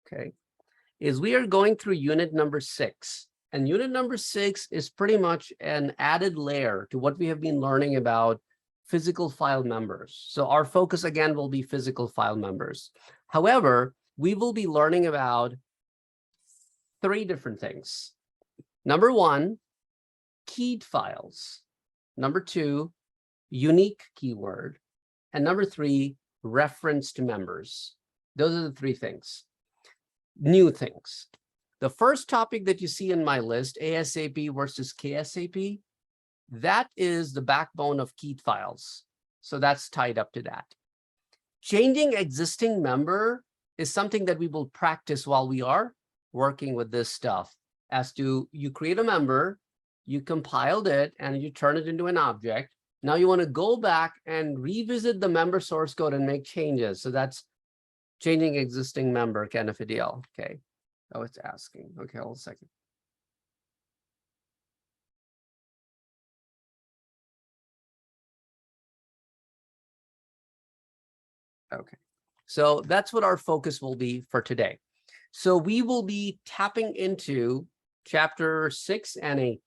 okay, is we are going through unit number 6. And unit number 6 is pretty much an added layer to what we have been learning about physical file members. So our focus again will be physical file members. However, we will be learning about 3 different things. Number 1, keyed files. Number 2, unique keyword. And number 3, reference to members. Those are the 3 things. New things. The first topic that you see in my list, ASAP versus KSAP, that is the backbone of keyed files. So that's tied up to that. Changing existing member is something that we will practice while we are working with this stuff. As to, you create a member, you compiled it, and you turn it into an object. Now you want to go back and revisit the member source code and make changes. So that's changing existing member kind of a deal. Okay. Oh, it's asking. Okay, hold a second. Okay, so that's what our focus will be for today. So we will be tapping into chapter 6 and 8.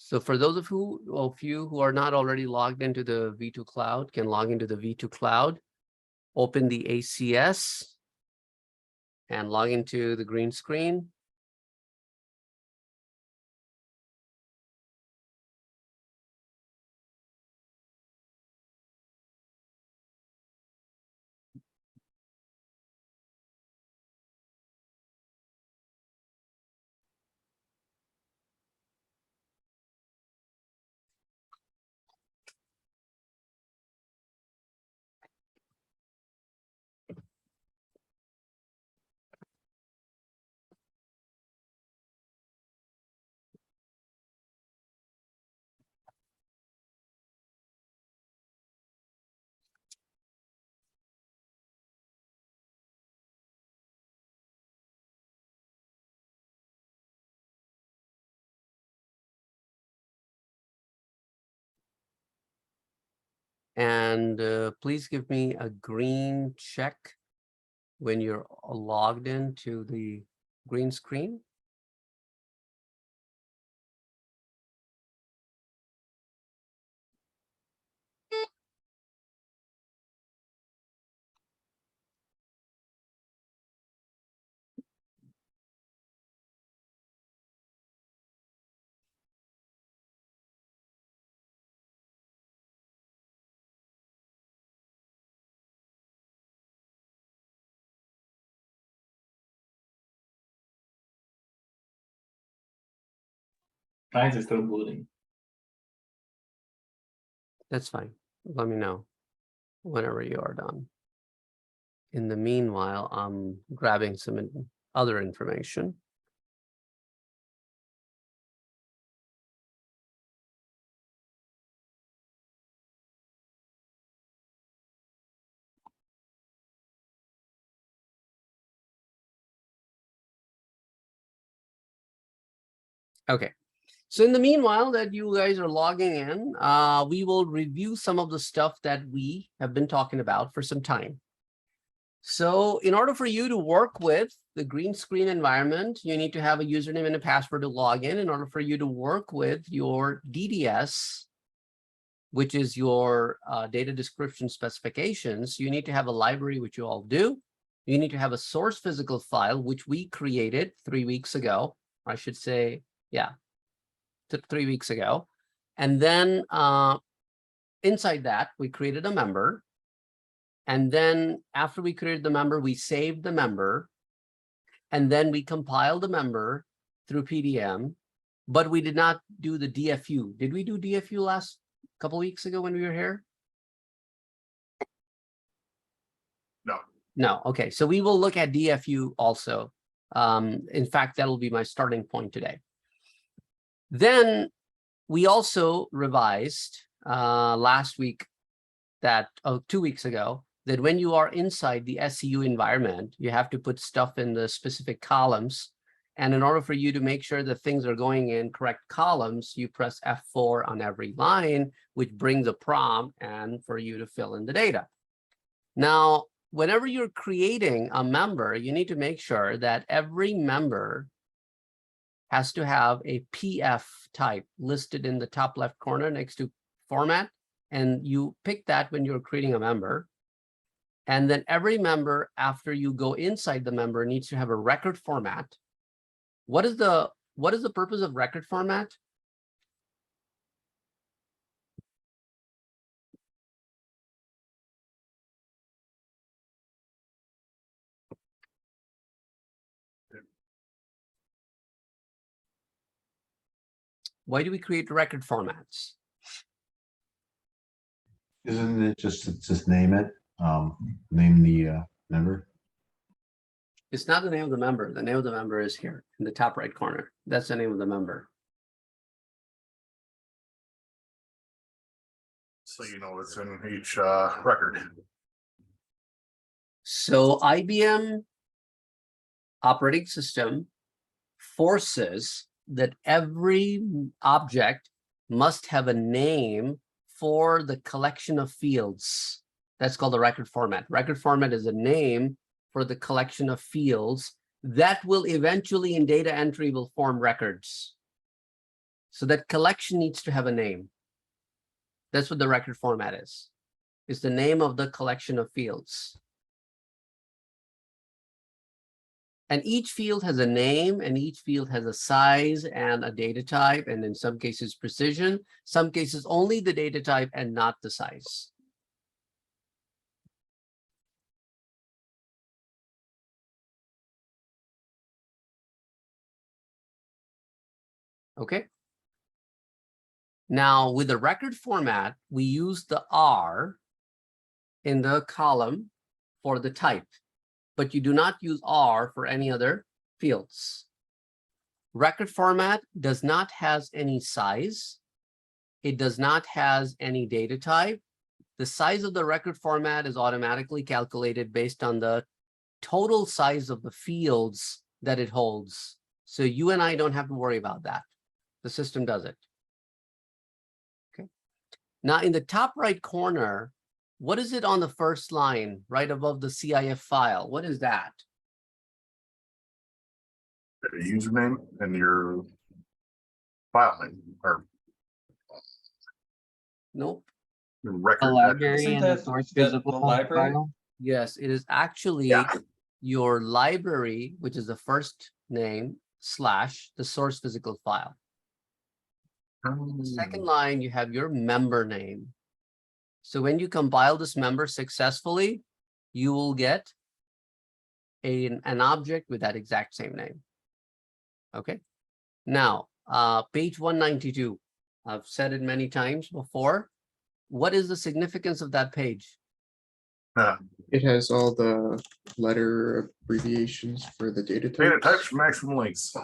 So for those of you who are not already logged into the V2 Cloud, can log into the V2 Cloud, open the ACS, and log into the green screen. And please give me a green check when you're logged into the green screen. Guys, it's still loading. That's fine. Let me know whenever you are done. In the meanwhile, I'm grabbing some other information. Okay. So in the meanwhile that you guys are logging in, we will review some of the stuff that we have been talking about for some time. So in order for you to work with the green screen environment, you need to have a username and a password to log in. In order for you to work with your DDS, which is your data description specifications, you need to have a library, which you all do. You need to have a source physical file, which we created 3 weeks ago. I should say, yeah, 3 weeks ago. And then inside that, we created a member. And then after we created the member, we saved the member. And then we compiled the member through PDM, but we did not do the DFU. Did we do DFU last couple weeks ago when we were here? No. No. Okay. So we will look at DFU also. In fact, that'll be my starting point today. Then we also revised last week that 2 weeks ago, that when you are inside the SCU environment, you have to put stuff in the specific columns. And in order for you to make sure that things are going in correct columns, you press F4 on every line, which brings a prompt and for you to fill in the data. Now, whenever you're creating a member, you need to make sure that every member has to have a PF type listed in the top left corner next to format. And you pick that when you're creating a member. And then every member, after you go inside the member, needs to have a record format. What is the purpose of record format? Why do we create record formats? Isn't it just name it? Name the member? It's not the name of the member. The name of the member is here in the top right corner. That's the name of the member. So you know it's in each record. So IBM operating system forces that every object must have a name for the collection of fields. That's called the record format. Record format is a name for the collection of fields that will eventually in data entry will form records. So that collection needs to have a name. That's what the record format is. It's the name of the collection of fields. And each field has a name, and each field has a size and a data type, and in some cases precision, some cases only the data type and not the size. Okay. Now with the record format, we use the R in the column for the type, but you do not use R for any other fields. Record format does not has any size. It does not has any data type. The size of the record format is automatically calculated based on the total size of the fields that it holds. So you and I don't have to worry about that. The system does it. Okay. Now in the top right corner, what is it on the first line right above the CIF file? What is that? A username and your file name or Nope. the record. The library Isn't and the that source the physical library? file? Yes, it is actually Yeah. your library, which is the first name / the source physical file. The second line, you have your member name. So when you compile this member successfully, you will get an object with that exact same name. Okay. Now, page 192. I've said it many times before. What is the significance of that page? It has all the letter abbreviations for the data Data types. types, maximum lengths.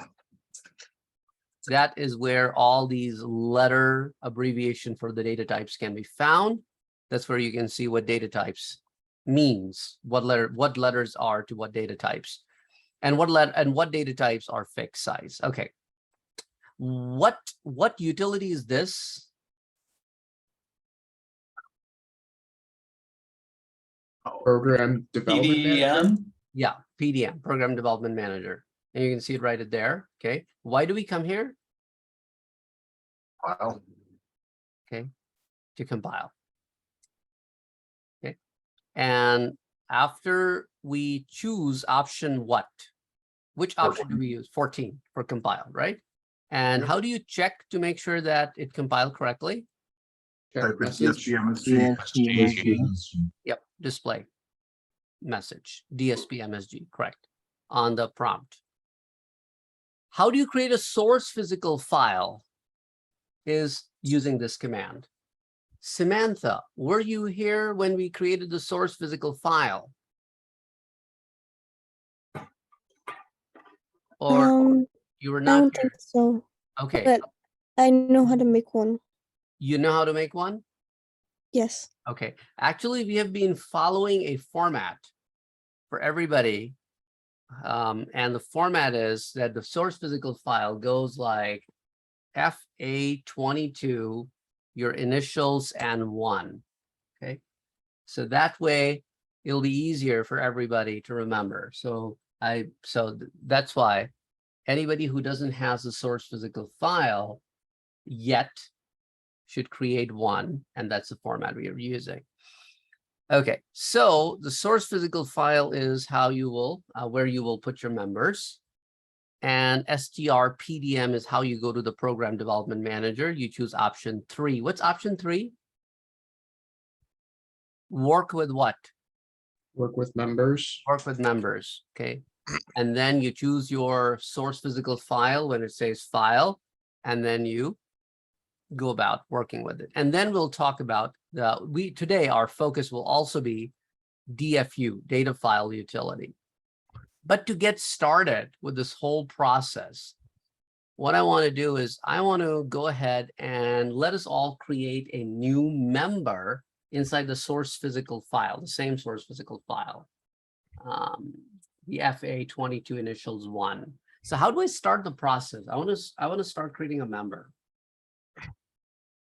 That is where all these letter abbreviation for the data types can be found. That's where you can see what data types means, what letters are to what data types, and what data types are fixed size. Okay. What utility is this? Program development manager. PDM? Yeah, PDM, Program Development Manager. And you can see it right there. Okay. Why do we come here? Wow. Okay. To compile. Okay. And after we choose option what? Which option do we use? 14 for compile, right? And Yep. how do you check to make sure that it compiled correctly? Check Type in message. DSP-MSG. Yep, display message, DSP MSG, correct, on the prompt. How do you create a source physical file? Is using this command. Samantha, were you here when we created the source physical file? Or you were I not don't here? think so, Okay, but I know how to make one. you know how to make one? Yes. Okay, actually, we have been following a format for everybody. And the format is that the source physical file goes like FA22, your initials and 1. Okay, so that way it'll be easier for everybody to remember. So that's why anybody who doesn't have the source physical file yet should create one, and that's the format we are using. Okay, so the source physical file is how you will, where you will put your members. And strpdm is how you go to the program development manager. You choose option 3. What's option 3? Work with what? Work with members. Work with members, okay. And then you choose your source physical file when it says file, and then you go about working with it. And then we'll talk about today our focus will also be DFU, data file utility. But to get started with this whole process, what I want to do is I want to go ahead and let us all create a new member inside the source physical file, the same source physical file, the FA22 initials 1. So how do I start the process? I want to start creating a member.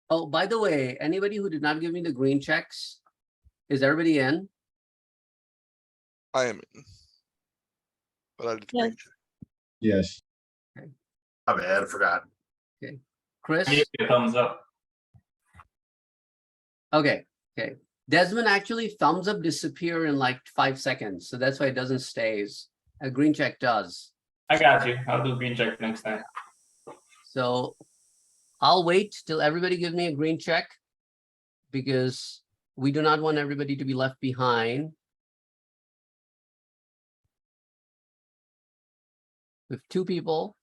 Oh, by the way, anybody who did not give me the green checks, is everybody in? I am in. But I did Yes. Yes. My bad, I forgot. Chris? Thumbs up. Okay. Desmond, actually thumbs up disappear in like 5 seconds. So that's why it doesn't stays. A green check does. I got you. I'll do green check next time. So I'll wait till everybody gives me a green check because we do not want everybody to be left behind. With 2 people,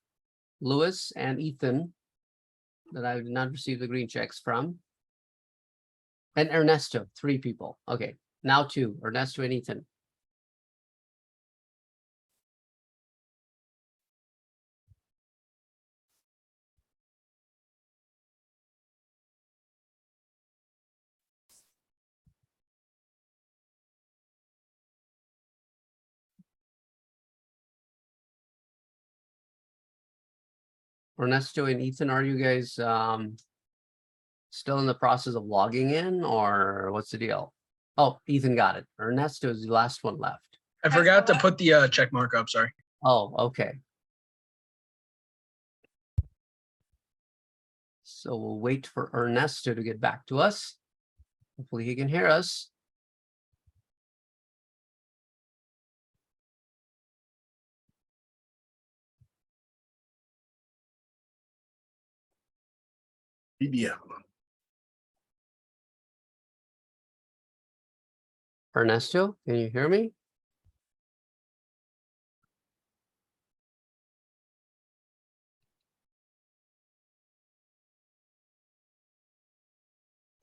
Lewis and Ethan, that I did not receive the green checks from. And Ernesto, 3 people. Okay, now 2, Ernesto and Ethan. Ernesto and Ethan, are you guys still in the process of logging in, or what's the deal? Oh, Ethan got it. Ernesto is the last one left. I forgot to put the check mark up, sorry. Oh, okay. So we'll wait for Ernesto to get back to us. Hopefully he can hear us. PDM. Ernesto, can you hear me?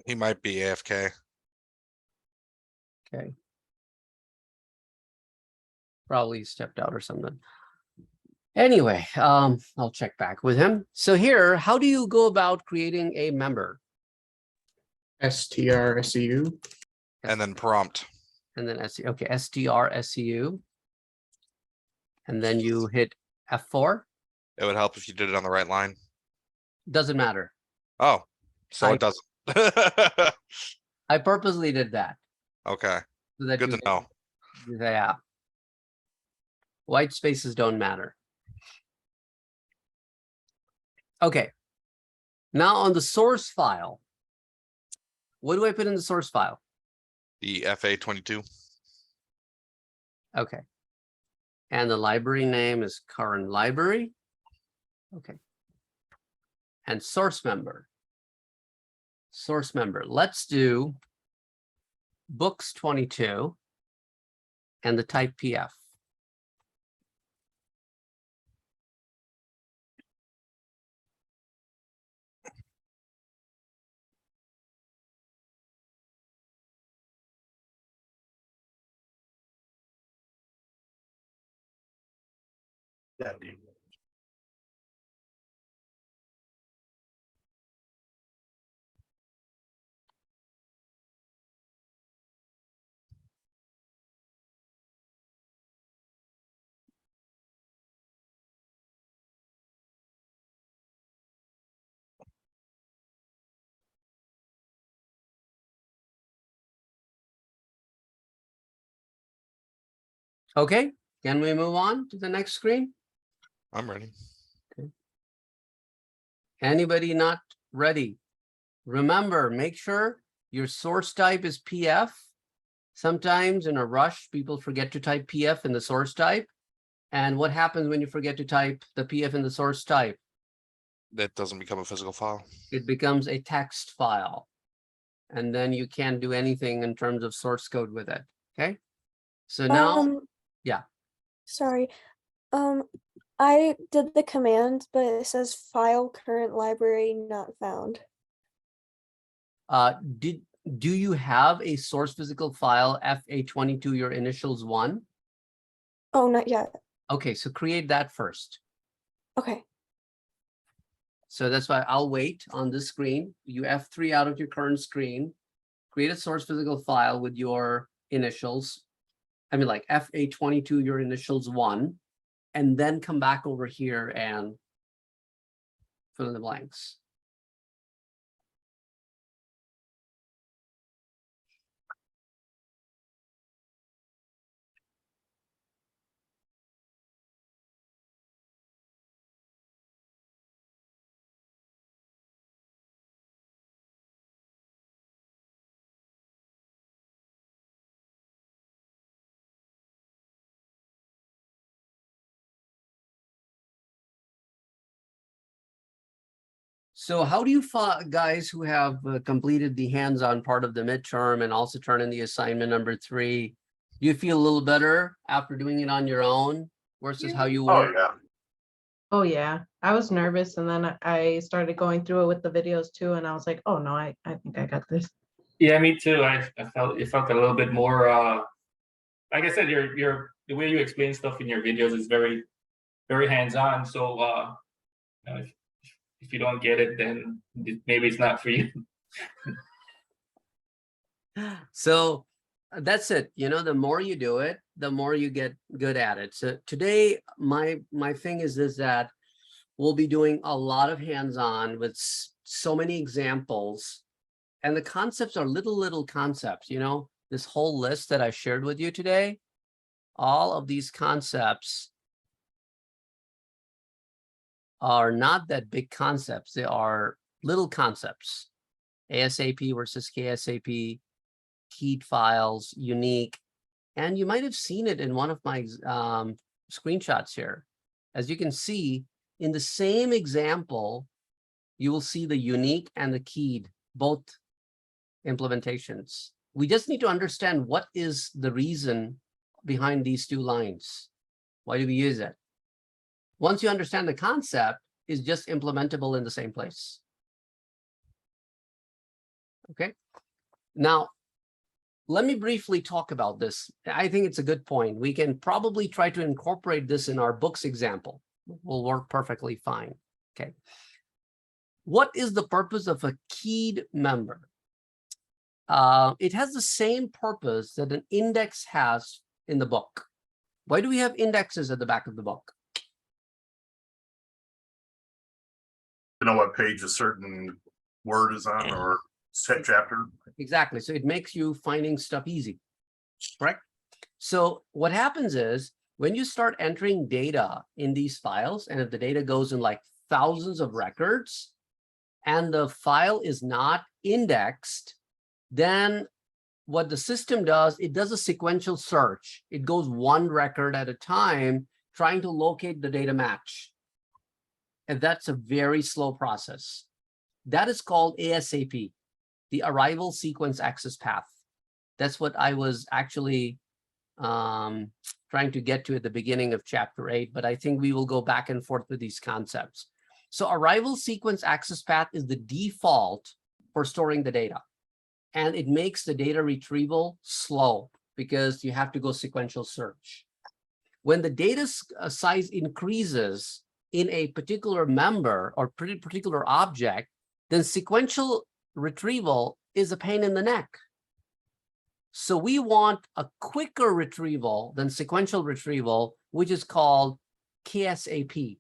He might be AFK. Okay. Probably stepped out or something. Anyway, I'll check back with him. So here, how do you go about creating a member? STRSU. And then prompt. And then okay, STRSU. And then you hit F4. It would help if you did it on the right line. Doesn't matter. Oh, so it doesn't. I purposely did that. Okay, So that good you to know. Yeah. White spaces don't matter. Okay. Now on the source file, what do I put in the source file? The FA22. Okay. And the library name is current library. Okay. And source member. Source member. Let's do books 22 and the type PF. Yeah, dude. Okay, can we move on to the next screen? I'm ready. Anybody not ready? Remember, make sure your source type is PF. Sometimes in a rush, people forget to type PF in the source type. And what happens when you forget to type the PF in the source type? That doesn't become a physical file. It becomes a text file. And then you can't do anything in terms of source code with it. Okay. So now, yeah. Sorry. I did the command, but it says file current library not found. Do you have a source physical file FA22, your initials 1? Oh, not yet. Okay, so create that first. Okay. So that's why I'll wait on this screen. You F3 out of your current screen, create a source physical file with your initials. I mean, like FA22, your initials 1, and then come back over here and fill in the blanks. So how do you guys who have completed the hands-on part of the midterm and also turn in the assignment number 3, do you feel a little better after doing it on your own versus how you Oh, were? yeah. Oh yeah, I was nervous, and then I started going through it with the videos too, and I was like, oh no, I think I got this. Yeah, me too. I felt it felt a little bit more. Like I said, your the way you explain stuff in your videos is very hands-on. So you know, if you don't get it, then maybe it's not for you. So that's it. You know, the more you do it, the more you get good at it. So today, my thing is that we'll be doing a lot of hands-on with so many examples. And the concepts are little concepts, you know, this whole list that I shared with you today, all of these concepts are not that big concepts. They are little concepts. ASAP versus KSAP, keyed files, unique. And you might have seen it in one of my screenshots here. As you can see, in the same example, you will see the unique and the keyed, both implementations. We just need to understand what is the reason behind these two lines. Why do we use it? Once you understand the concept, it's just implementable in the same place. Okay. Now, let me briefly talk about this. I think it's a good point. We can probably try to incorporate this in our books example. Will work perfectly fine. Okay. What is the purpose of a keyed member? It has the same purpose that an index has in the book. Why do we have indexes at the back of the book? To know what page a certain word is on or set chapter. Exactly. So it makes you finding stuff easy, correct? So what happens is when you start entering data in these files, and if the data goes in like thousands of records and the file is not indexed, then what the system does, it does a sequential search. It goes one record at a time, trying to locate the data match. And that's a very slow process. That is called ASAP, the arrival sequence access path. That's what I was actually trying to get to at the beginning of chapter 8, but I think we will go back and forth with these concepts. So arrival sequence access path is the default for storing the data. And it makes the data retrieval slow because you have to go sequential search. When the data size increases in a particular member or particular object, then sequential retrieval is a pain in the neck. So we want a quicker retrieval than sequential retrieval, which is called KSAP,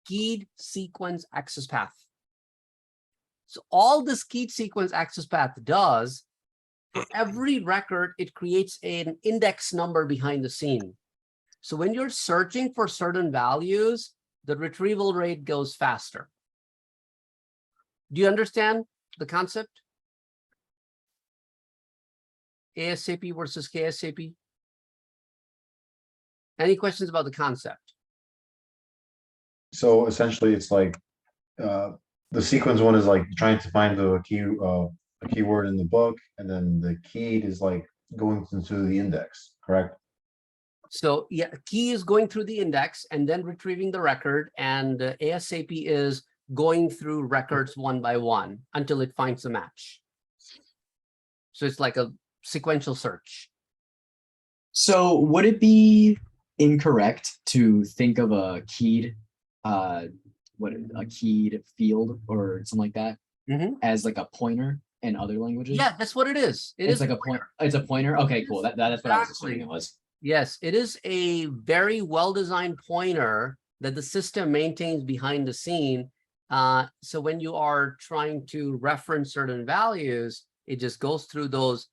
Keyed Sequence Access Path. So all this keyed sequence access path does, for every record, it creates an index number behind the scene. So when you're searching for certain values, the retrieval rate goes faster. Do you understand the concept? ASAP versus KSAP? Any questions about the concept? So essentially, it's like the sequence one is like trying to find a keyword in the book, and then the keyed is like going into the index, correct? So yeah, key is going through the index and then retrieving the record, and ASAP is going through records one by one until it finds a match. So it's like a sequential search. So would it be incorrect to think of a keyed a keyed field or something like that as like a pointer in other languages? Yeah, that's what it is. It's like a point. It's a pointer. Okay, cool. That's what I was assuming it was. Yes, it is a very well-designed pointer that the system maintains behind the scene. So when you are trying to reference certain values, it just goes through those.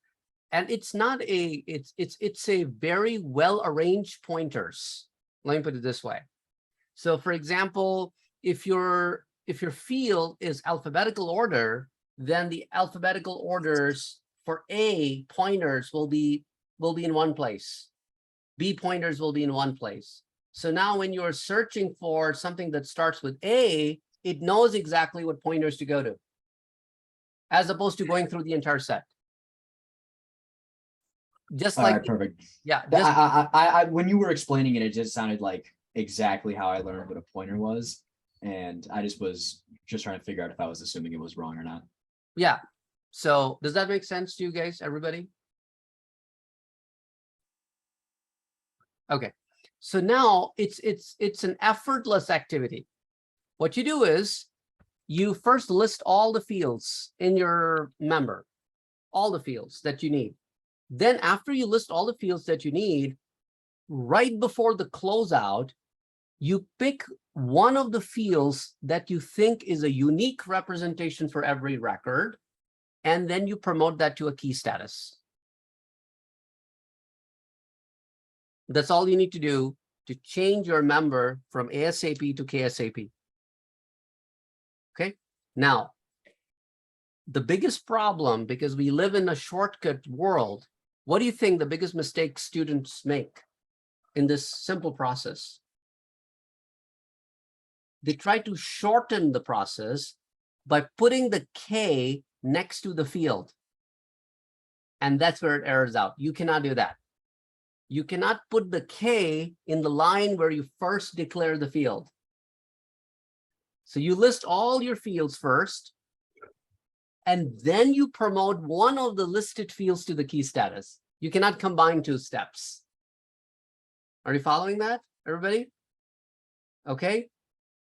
And it's not a, it's a very well-arranged pointers. Let me put it this way. So for example, if your field is alphabetical order, then the alphabetical orders for A pointers will be in one place. B pointers will be in one place. So now when you're searching for something that starts with A, it knows exactly what pointers to go to, as opposed to going through the entire set. Just All like, right, perfect. yeah. I when you were explaining it, it just sounded like exactly how I learned what a pointer was. And I was just trying to figure out if I was assuming it was wrong or not. Yeah. So does that make sense to you guys, everybody? Okay. So now it's an effortless activity. What you do is you first list all the fields in your member, all the fields that you need. Then after you list all the fields that you need, right before the closeout, you pick one of the fields that you think is a unique representation for every record, and then you promote that to a key status. That's all you need to do to change your member from ASAP to KSAP. Okay, now, the biggest problem, because we live in a shortcut world, what do you think the biggest mistake students make in this simple process? They try to shorten the process by putting the K next to the field. And that's where it errors out. You cannot do that. You cannot put the K in the line where you first declare the field. So you list all your fields first, and then you promote one of the listed fields to the key status. You cannot combine two steps. Are you following that, everybody? Okay.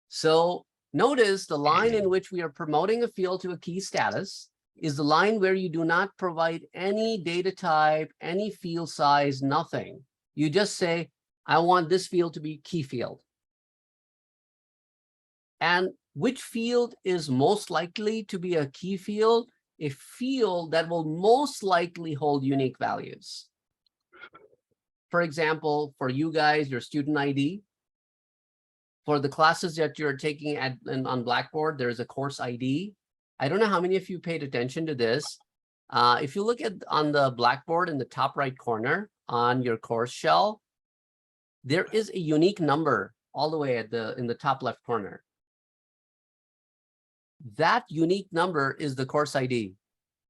So notice the line in which we are promoting a field to a key status is the line where you do not provide any data type, any field size, nothing. You just say, I want this field to be key field. And which field is most likely to be a key field? A field that will most likely hold unique values. For example, for you guys, your student ID. For the classes that you're taking on Blackboard, there's a course ID. I don't know how many of you paid attention to this. If you look at on the Blackboard in the top right corner on your course shell, there is a unique number all the way in the top left corner. That unique number is the course ID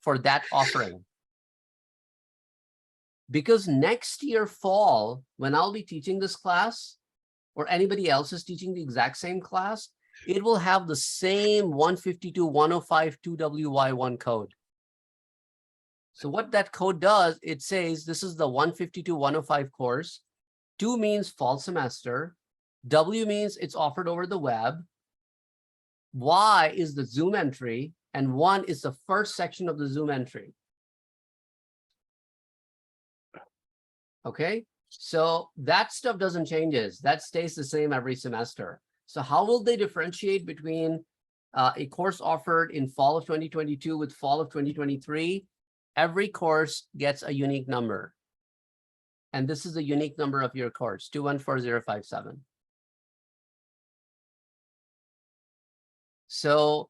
for that offering. Because next year fall, when I'll be teaching this class, or anybody else is teaching the exact same class, it will have the same 152.105 2WY1 code. So what that code does, it says this is the 152.105 course. 2 means fall semester. W means it's offered over the web. Y is the Zoom entry, and 1 is the first section of the Zoom entry. Okay, so that stuff doesn't change. That stays the same every semester. So how will they differentiate between a course offered in fall of 2022 with fall of 2023? Every course gets a unique number. And this is the unique number of your course, 214057. So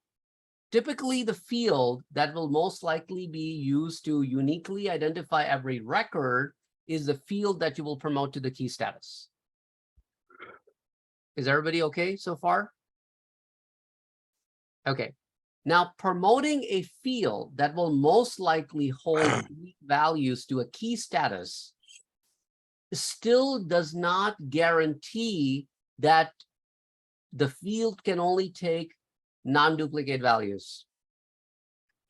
typically the field that will most likely be used to uniquely identify every record is the field that you will promote to the key status. Is everybody okay so far? Okay. Now, promoting a field that will most likely hold unique values to a key status still does not guarantee that the field can only take non-duplicate values.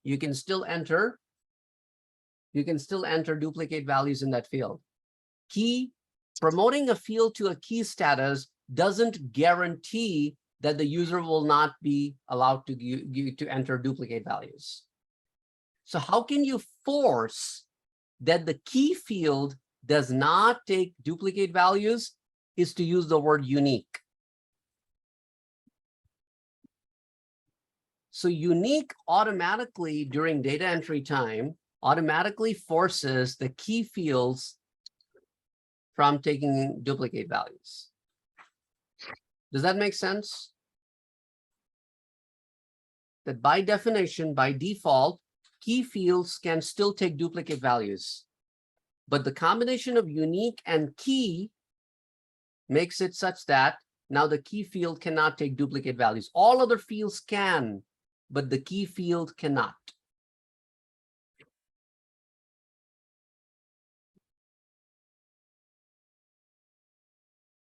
You can still enter duplicate values in that field. Promoting a field to a key status doesn't guarantee that the user will not be allowed to enter duplicate values. So how can you force that the key field does not take duplicate values is to use the word unique. So unique automatically during data entry time automatically forces the key fields from taking duplicate values. Does that make sense? That by definition, by default, key fields can still take duplicate values. But the combination of unique and key makes it such that now the key field cannot take duplicate values. All other fields can, but the key field cannot.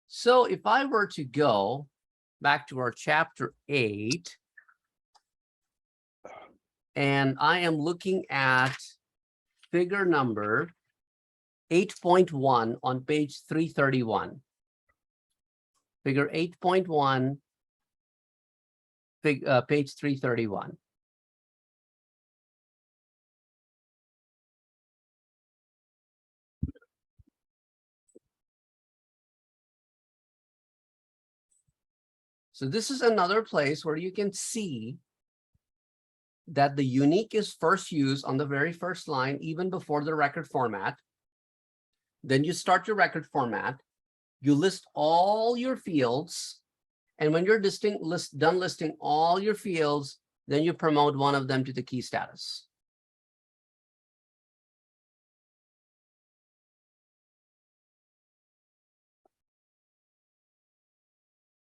So if I were to go back to our chapter 8, and I am looking at figure number 8.1 on page 331. Figure 8.1, page 331. So this is another place where you can see that the unique is first used on the very first line, even before the record format. Then you start your record format. You list all your fields. And when you're done listing all your fields, then you promote one of them to the key status.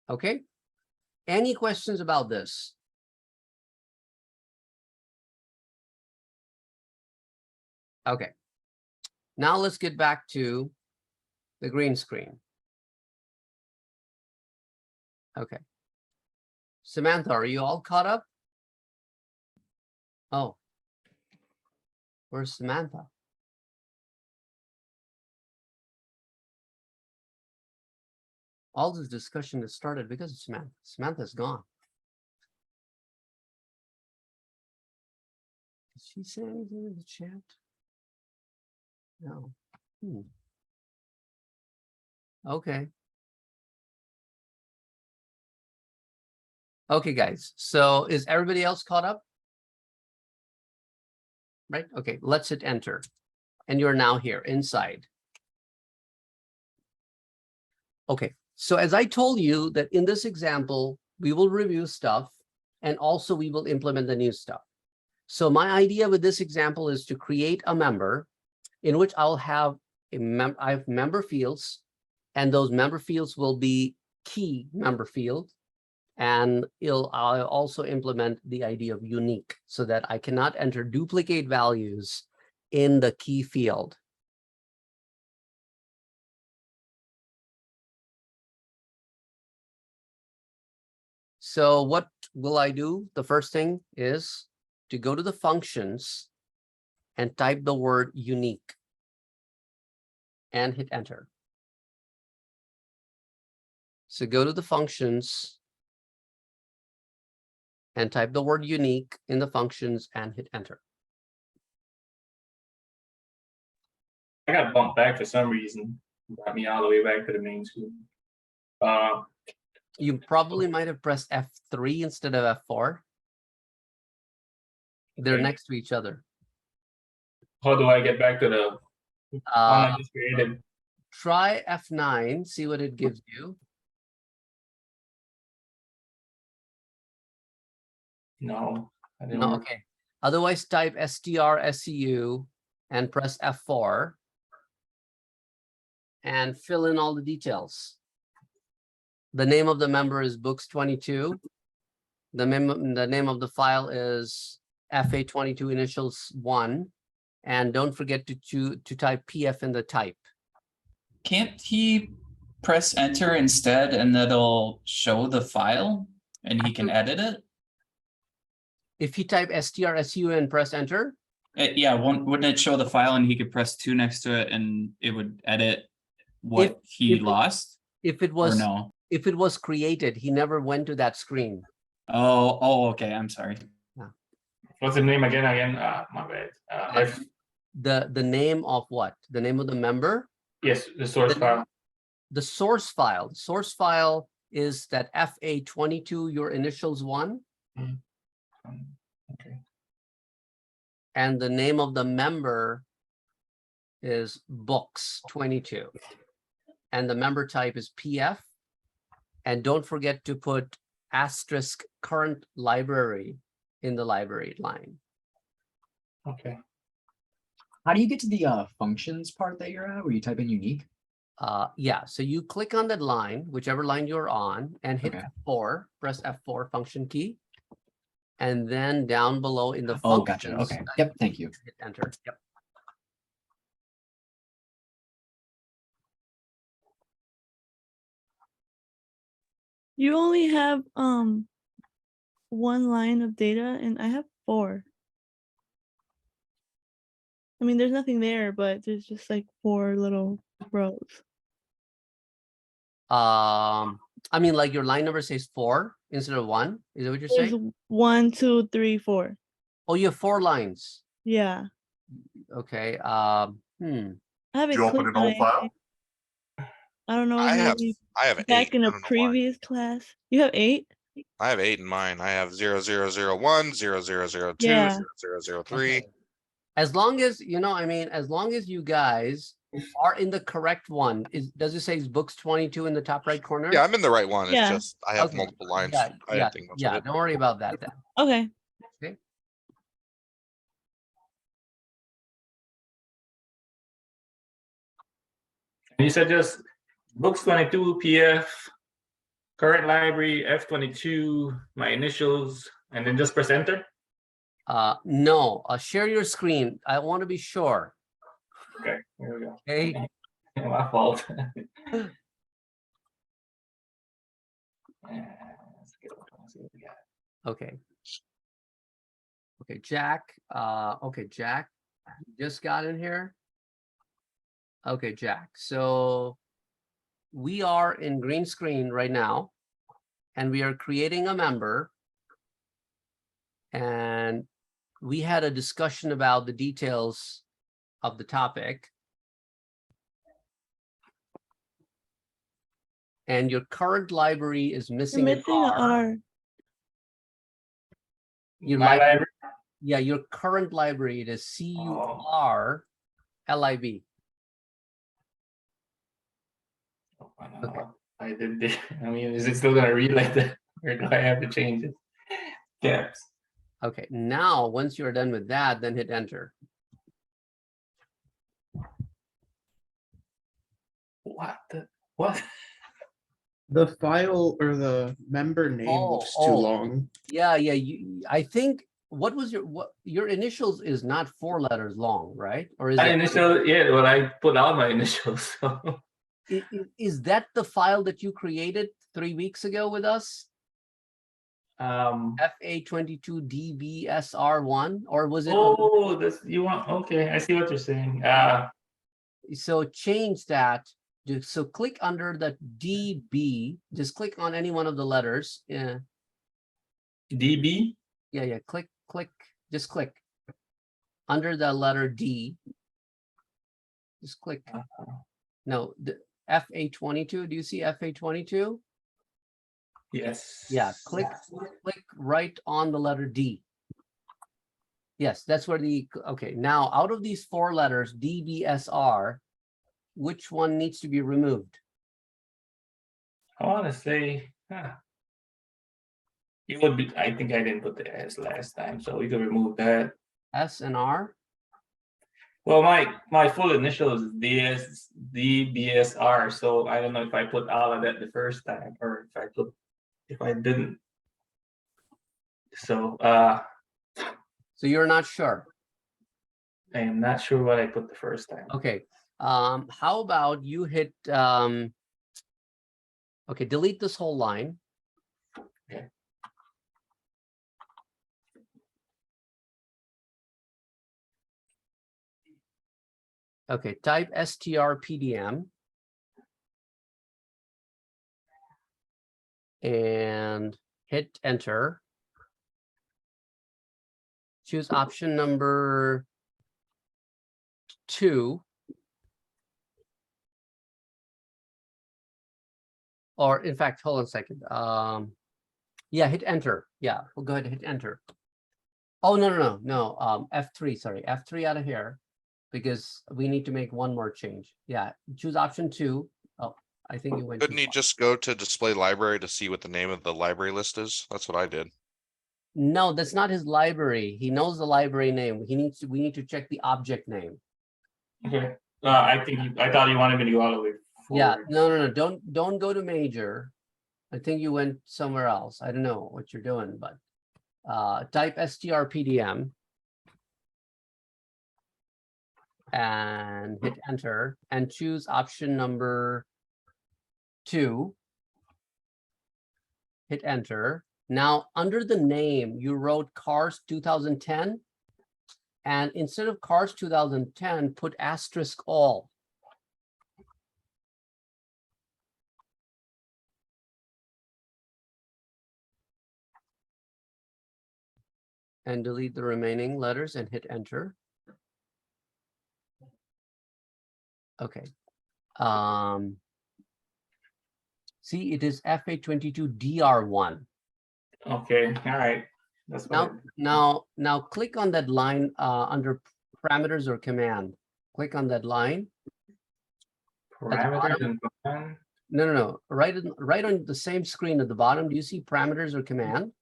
Okay. Any questions about this? Okay. Now let's get back to the green screen. Okay. Samantha, are you all caught up? Oh. Where's Samantha? All this discussion has started because of Samantha. Samantha's gone. Did she say anything in the chat? No. Okay. Okay, guys. So is everybody else caught up? Right? Okay, let's hit enter. And you're now here inside. Okay, so as I told you that in this example, we will review stuff and also we will implement the new stuff. So my idea with this example is to create a member in which I'll have I have member fields, and those member fields will be key member field. And I'll also implement the idea of unique so that I cannot enter duplicate values in the key field. So what will I do? The first thing is to go to the functions and type the word unique and hit enter. So go to the functions and type the word unique in the functions and hit enter. I got bumped back for some reason. Brought me all the way back to the main screen. You probably might have pressed F3 instead of F4. They're Okay. next to each other. How do I get back to the one I just created? Try F9, see what it gives you. No. I didn't No, work. okay. Otherwise, type strsu and press F4 and fill in all the details. The name of the member is books22. The name of the file is FA22 initials 1. And don't forget to type PF in the type. Can't he press enter instead and that'll show the file and he can edit it? If you type strsu and press enter, Yeah, wouldn't it show the file and he could press 2 next to it and it would edit what he lost? if it Or was no? if it was created, he never went to that screen. Oh, okay. I'm sorry. What's the name again? My bad. F. The name of what? The name of the member? Yes, the source file. The source file. The source file is that FA22, your initials 1. Okay. And the name of the member is books22. And the member type is PF. And don't forget to put asterisk current library in the library line. Okay. How do you get to the functions part that you're at, where you type in unique? Yeah, so you click on that line, whichever line you're on, and hit Okay. F4, press F4 function key. And then down below in the Oh, gotcha. functions, Okay. Yep. Thank you. hit enter. Yep. You only have one line of data and I have 4. I mean, there's nothing there, but there's just like 4 little rows. I mean, like your line number says 4 instead of 1. Is that what you're There's saying? 1, 2, 3, 4. Oh, you have 4 lines. Yeah. Okay. I have Did it you open clicked an on old it. file? I don't know. I have Maybe an back 8. in I a don't know why. previous class. You have 8? I have 8 in mine. I have 0001, 0002, Yeah. 0003. As long as, I mean, as long as you guys are in the correct one, does it say books22 in the top right corner? Yeah, I'm in the right one. It's Yeah. just I have Okay. multiple lines. Yeah, I didn't think much of it. don't worry about that then. Okay. Okay. And you said just books22 PF, current library F22, my initials, and then just press enter. No, share your screen. I want to be sure. Okay, here we go. Okay. My fault. Okay. Okay, Jack. Okay, Jack, you just got in here. Okay, Jack. So we are in green screen right now, and we are creating a member. And we had a discussion about the details of the topic. And your current library is You're missing an missing an R. R. Your My library. Yeah, your current library, it is CURLIB. Okay. I did. I mean, is it still gonna read like that, or do I have to change it? Caps. Okay, now once you're done with that, then hit enter. What? The file or the member name looks too long. Yeah, I think what was your initials is not 4 letters long, right? Or is My it? initial, yeah. Well, I put all my initials. So. Is that the file that you created 3 weeks ago with us? FA22DBSR1, or was it? Oh, this you want? Okay, I see what you're saying. So change that. So click under the DB. Just click on any one of the letters. Yeah. DB. Yeah. Click. Just click under the letter D. Just click. No, the FA22. Do you see FA22? Yes. Yeah. Click right on the letter D. Yes, that's where the. Okay. Now, out of these 4 letters, DBSR, which one needs to be removed? I want to say, it would be. I think I didn't put the S last time, so we can remove that. S and R? Well, my full initial is DBSR, so I don't know if I put all of that the first time or if I didn't. So So you're not sure. I am not sure what I put the first time. Okay. How about you hit okay, delete this whole line. Okay. Okay, type strpdm and hit enter. Choose option number 2. Or in fact, hold on a second. Yeah, hit enter. Yeah, we'll go ahead and hit enter. Oh, no. F3, sorry, F3 out of here, because we need to make one more change. Yeah, choose option 2. Oh, I think you went. Couldn't he just go to display library to see what the name of the library list is? That's what I did. No, that's not his library. He knows the library name. We need to check the object name. Okay. I thought you wanted me to go all the way Yeah, forward. no. Don't go to major. I think you went somewhere else. I don't know what you're doing, but type strpdm and hit enter and choose option number 2. Hit enter. Now, under the name, you wrote Cars 2010, and instead of Cars 2010, put asterisk all. And delete the remaining letters and hit enter. Okay. See, it is FA22DR1. Okay. All right. That's what Now click on that line under parameters or command. Click on that line. parameters and command. No. Right on the same screen at the bottom. Do you see parameters or command?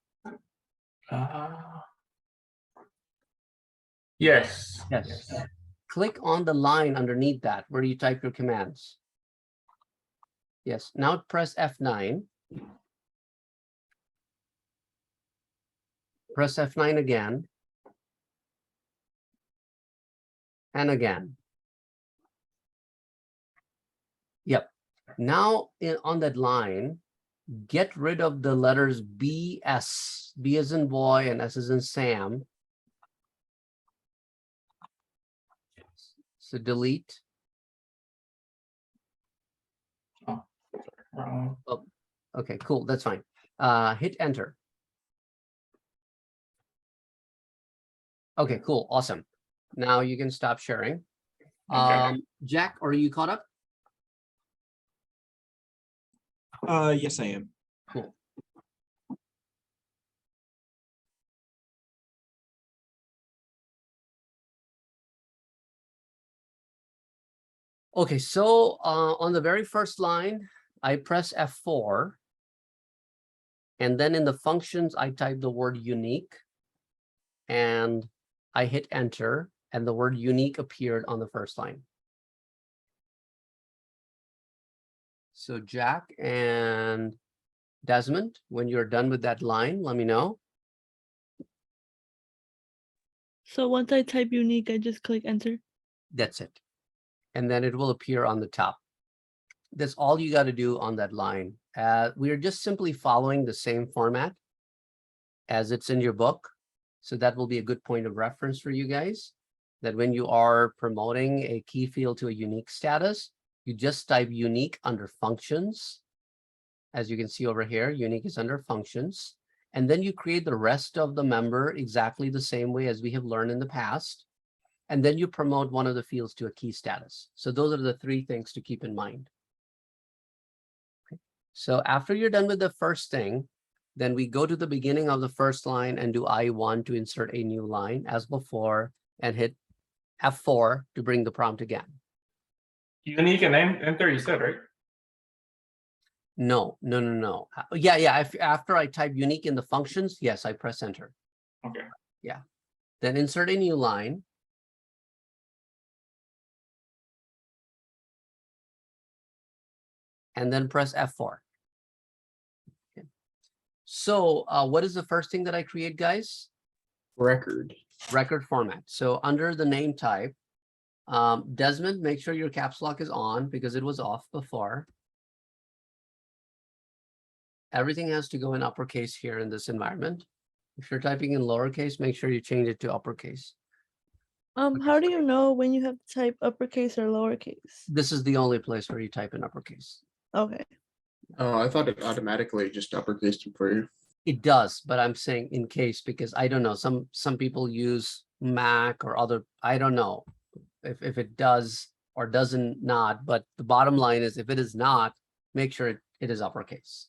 Yes. Yes. Click on the line underneath that where you type your commands. Yes. Now press F9. Press F9 again. And again. Yep. Now on that line, get rid of the letters BS. B as in boy and S as in Sam. So delete. Oh, okay, cool. That's fine. Hit enter. Okay, cool. Awesome. Now you can stop sharing. Jack, are you caught up? Yes, I am. Cool. Okay, so on the very first line, I press F4. And then in the functions, I type the word unique. And I hit enter. And the word unique appeared on the first line. So Jack and Desmond, when you're done with that line, let me know. So once I type unique, I just click enter. That's it. And then it will appear on the top. That's all you got to do on that line. We are just simply following the same format as it's in your book. So that will be a good point of reference for you guys, that when you are promoting a key field to a unique status, you just type unique under functions. As you can see over here, unique is under functions. And then you create the rest of the member exactly the same way as we have learned in the past. And then you promote one of the fields to a key status. So those are the 3 things to keep in mind. Okay. So after you're done with the first thing, then we go to the beginning of the first line and do I1 to insert a new line as before and hit F4 to bring the prompt again. Unique and enter, you said, right? No. Yeah. After I type unique in the functions, yes, I press enter. Okay. Yeah. Then insert a new line. And then press F4. Okay. So what is the first thing that I create, guys? Record. Record format. So under the name type, Desmond, make sure your caps lock is on because it was off before. Everything has to go in uppercase here in this environment. If you're typing in lowercase, make sure you change it to uppercase. How do you know when you have to type uppercase or lowercase? This is the only place where you type in uppercase. Okay. Oh, I thought it automatically just uppercased it for you. It does, but I'm saying in case because I don't know. Some people use Mac or other. I don't know if it does or doesn't not. But the bottom line is, if it is not, make sure it is uppercase.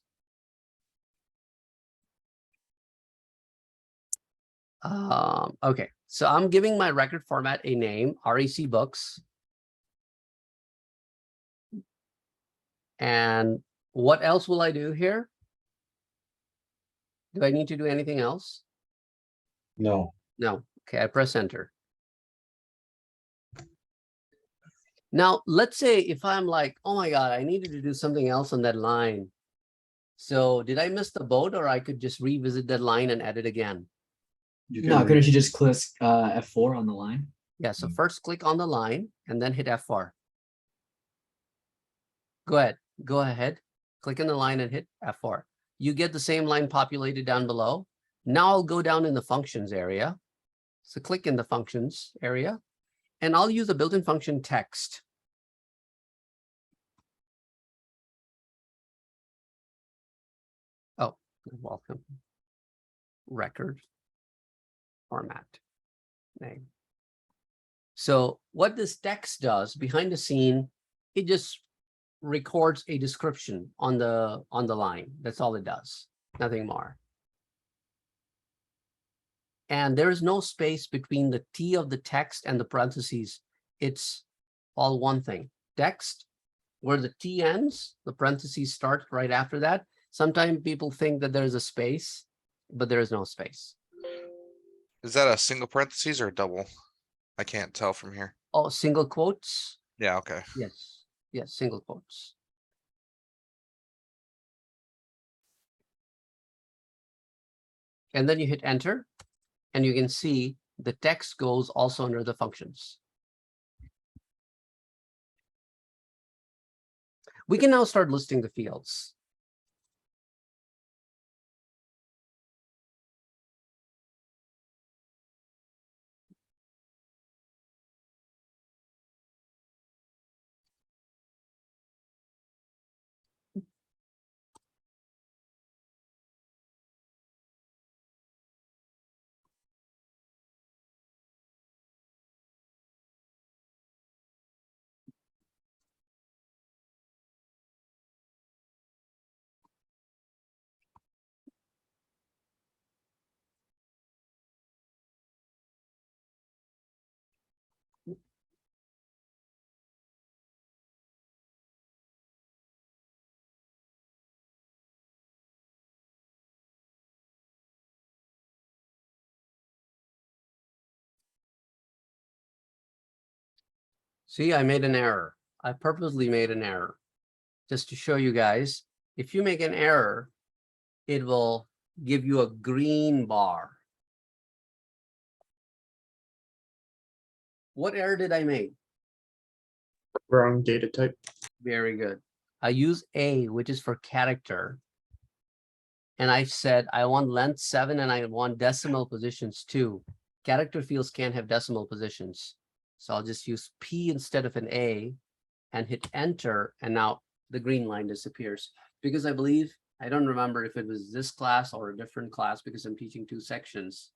Okay, so I'm giving my record format a name, REC Books. And what else will I do here? Do I need to do anything else? No. No. Okay, I press enter. Now, let's say if I'm like, oh my God, I needed to do something else on that line. So did I miss the boat, or I could just revisit that line and edit again? No, couldn't you just click F4 on the line? Yeah, so first click on the line and then hit F4. Go ahead, click on the line and hit F4. You get the same line populated down below. Now I'll go down in the functions area. So click in the functions area and I'll use a built-in function text. Oh, welcome. Record format name. So what this text does behind the scene, it just records a description on the line. That's all it does, nothing more. And there is no space between the T of the text and the parentheses. It's all one thing. Text, where the T ends, the parentheses start right after that. Sometimes people think that there's a space, but there is no space. Is that a single parentheses or a double? I can't tell from here. Oh, single quotes? Yeah, okay. Yes, yes, single quotes. And then you hit enter, and you can see the text goes also under the functions. We can now start listing the fields. See, I made an error. I purposely made an error just to show you guys. If you make an error, it will give you a green bar. What error did I make? Wrong data type. Very good. I use A, which is for character. And I said, I want length 7 and I want decimal positions 2. Character fields can't have decimal positions. So I'll just use P instead of an A and hit enter. And now the green line disappears because I believe, I don't remember if it was this class or a different class because I'm teaching 2 sections.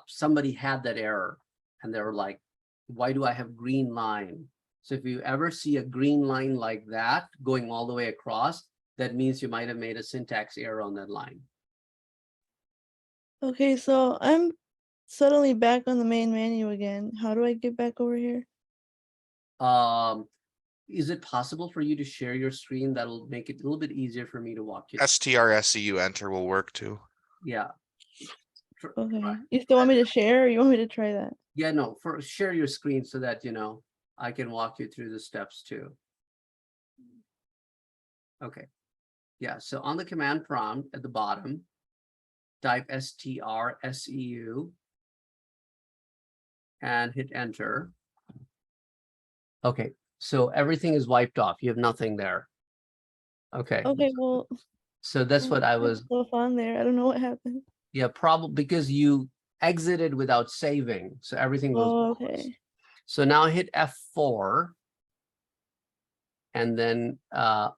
Somebody had that error and they were like, why do I have green line? So if you ever see a green line like that going all the way across, that means you might have made a syntax error on that line. Okay, so I'm suddenly back on the main menu again. How do I get back over here? is it possible for you to share your screen? That'll make it a little bit easier for me to walk you. STRSEU enter will work too. Yeah. Okay. You still want me to share or you want me to try that? Yeah, no, share your screen so that, I can walk you through the steps too. Okay. Yeah, so on the command prompt at the bottom, type STRSEU and hit enter. Okay, so everything is wiped off. You have nothing there. Okay. Okay, well. So that's what I was, Stuff on there. I don't know what happened. yeah, probably because you exited without saving. So everything was. Oh, okay. So now hit F4. And then, I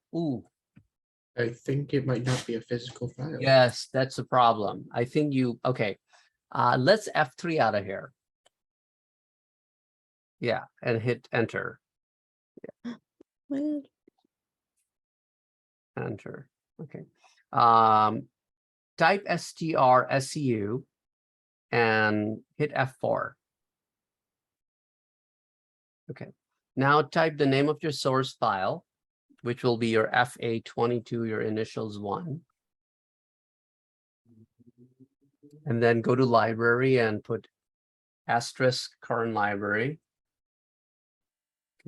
think it might not be a physical file. yes, that's a problem. I think okay. Let's F3 out of here. Yeah, and hit enter. Yeah. Enter. Okay. Type STRSEU and hit F4. Okay. Now type the name of your source file, which will be your FA22, your initials 1. And then go to library and put asterisk current library.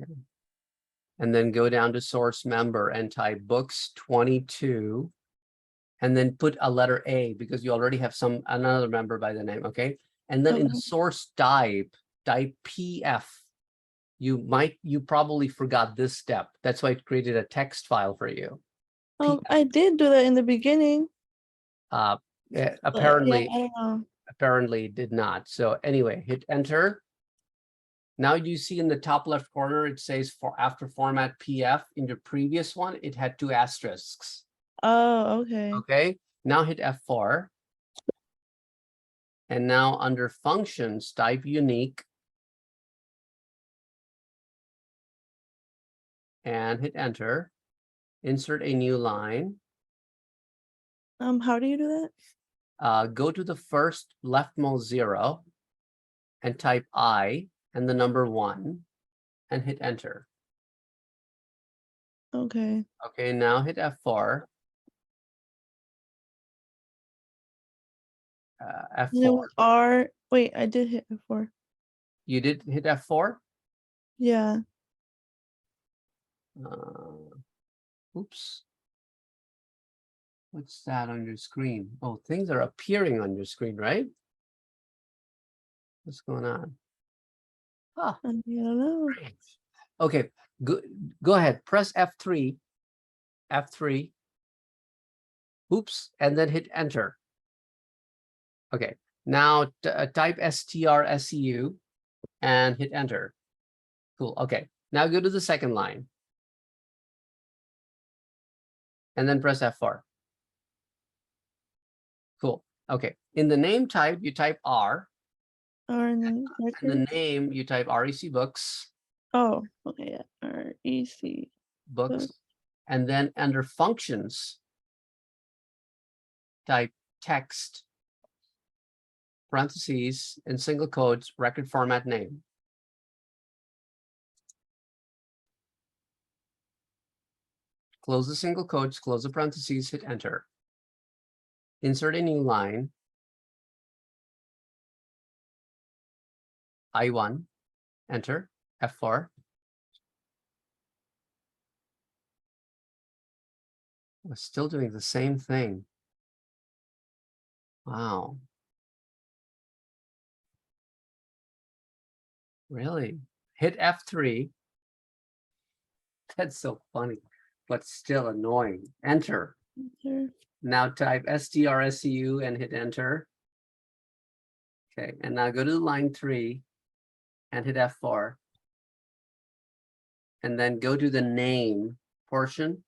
Okay. And then go down to source member and type books 22. And then put a letter A because you already have another member by the name. Okay. And then in the source type PF. You probably forgot this step. That's why it created a text file for you. I did do that in the beginning. Apparently, Yeah, I don't know. apparently it did not. So anyway, hit enter. Now you see in the top left corner, it says after format PF. In the previous one, it had 2 asterisks. Oh, okay. Okay, now hit F4. And now under functions, type unique. And hit enter. Insert a new line. How do you do that? Go to the first leftmost 0 and type I and the number 1 and hit enter. Okay. Okay, now hit F4. F4. Wait, I did hit F4. You did hit F4? Yeah. Oops. What's that on your screen? Oh, things are appearing on your screen, right? What's going on? I don't know. Okay, go ahead. Press F3. F3. Oops, and then hit enter. Okay, now type STRSEU and hit enter. Cool, okay. Now go to the second line. And then press F4. Cool, okay. In the name type, you type R. In the name, you type REC Books. Oh, okay, yeah. REC Books. And then under functions, type text, parentheses, in single quotes, record format name. Close the single quotes, close the parentheses, hit enter. Insert a new line. I1, enter, F4. We're still doing the same thing. Wow. Really? Hit F3. That's so funny, but still annoying. Enter. Now type STRSEU and hit enter. Okay, and now go to line 3 and hit F4. And then go to the name portion.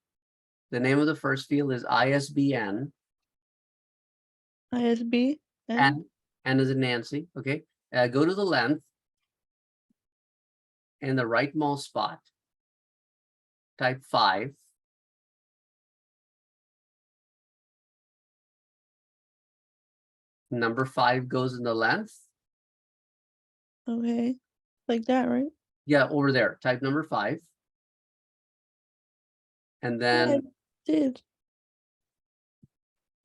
The name of the first field is ISBN. ISB. And as in Nancy, okay. Go to the length. In the rightmost spot. Type 5. Number 5 goes in the length. Okay, like that, right? Yeah, over there. Type number 5. And I then, did.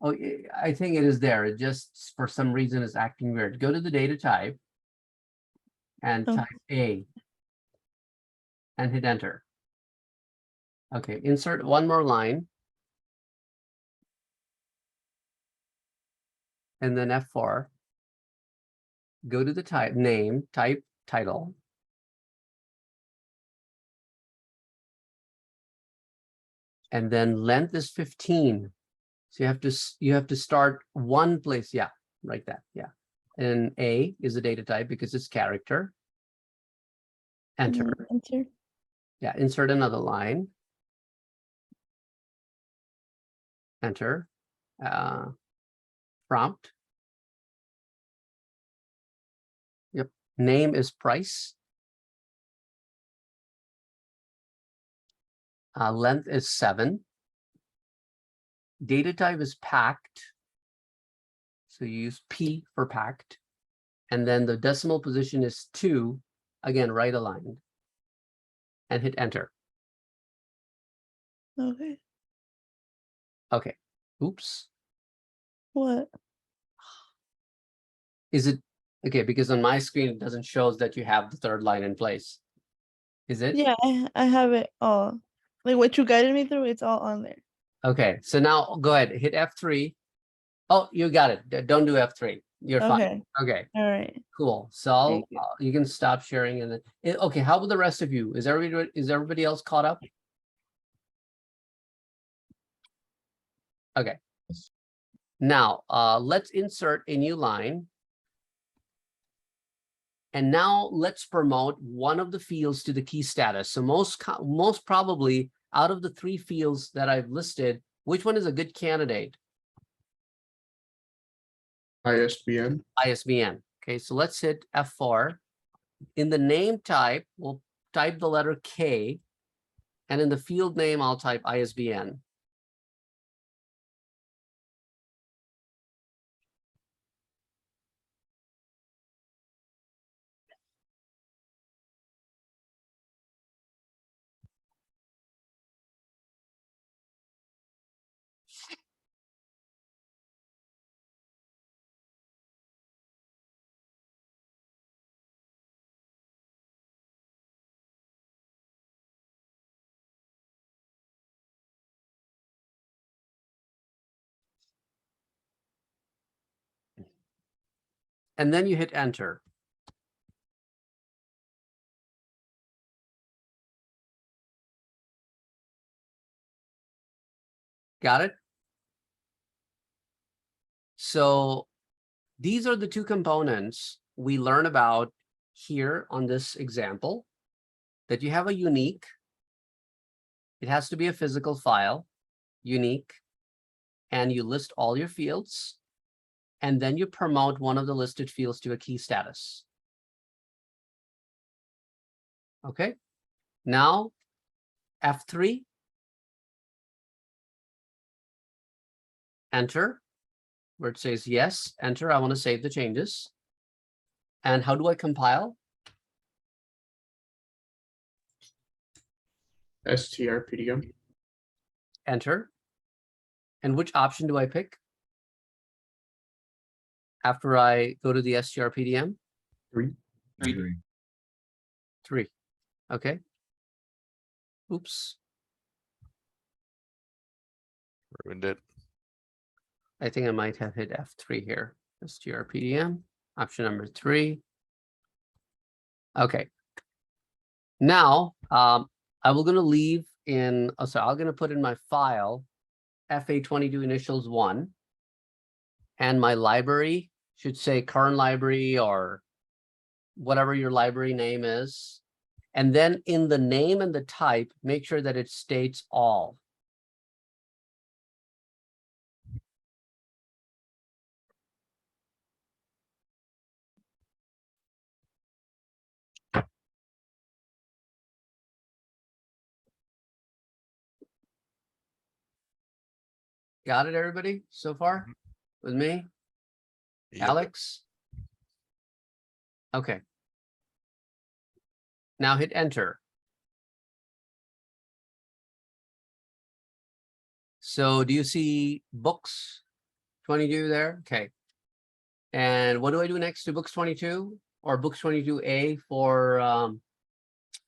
oh, I think it is there. It just, for some reason, is acting weird. Go to the data type and Oh. type A and hit enter. Okay, insert one more line. And then F4. Go to the type name, type title. And then length is 15. So you have to start one place. Yeah, like that. Yeah. And A is the data type because it's character. Enter. Enter. Yeah, insert another line. Enter. Prompt. Yep. Name is price. Length is 7. Data type is packed. So you use P for packed. And then the decimal position is 2, again, right aligned. And hit enter. Okay. Okay. Oops. What? Is it okay? Because on my screen, it doesn't show that you have the third line in place. Is it? Yeah, I have it all. Like what you guided me through, it's all on there. Okay. So now go ahead, hit F3. Oh, you got it. Don't do F3. You're fine. Okay. Okay. All right. Cool. So Thank you. you can stop sharing and then okay. How about the rest of you? Is everybody else caught up? Okay. Now let's insert a new line. And now let's promote one of the fields to the key status. So most probably out of the 3 fields that I've listed, which one is a good candidate? ISBN. ISBN. Okay, so let's hit F4. In the name type, we'll type the letter K. And in the field name, I'll type ISBN. And then you hit enter. Got it? So these are the 2 components we learn about here on this example, that you have a unique. It has to be a physical file, unique, and you list all your fields, and then you promote one of the listed fields to a key status. Okay, now F3, enter, where it says yes, enter, I want to save the changes. And how do I compile? strpdm. Enter. And which option do I pick after I go to the strpdm? 3. 3. Okay. Oops. Ruined it. I think I might have hit F3 here. strpdm, option number 3. Okay. Now, I will going to leave in, so I'm going to put in my file FA22 initials 1, and my library should say current library or whatever your library name is. And then in the name and the type, make sure that it states all. Got it, everybody, so far? With me? Yep. Alex? Okay. Now hit enter. So do you see books 22 there? Okay. And what do I do next to books 22 or books 22A for,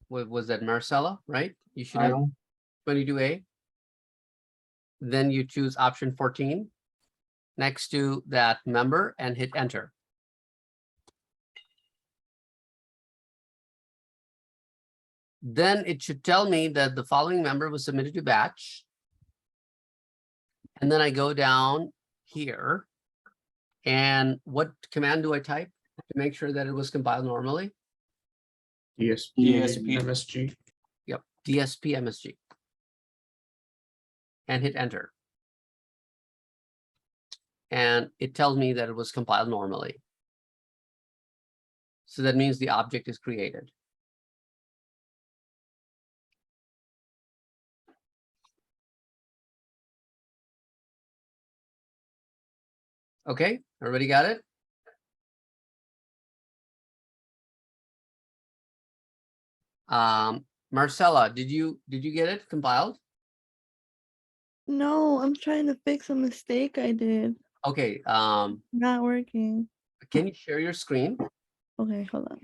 what was that, Marcella, right? You should have 22A. Then you choose option 14 next to that member and hit enter. Then it should tell me that the following member was submitted to batch. And then I go down here. And what command do I type to make sure that it was compiled normally? DSP, MSG. Yep, DSP MSG. And hit enter. And it tells me that it was compiled normally. So that means the object is created. Okay, everybody got it? Marcella, did you get it compiled? No, I'm trying to fix a mistake I did. Okay, Not working. can you share your screen? Okay, hold on.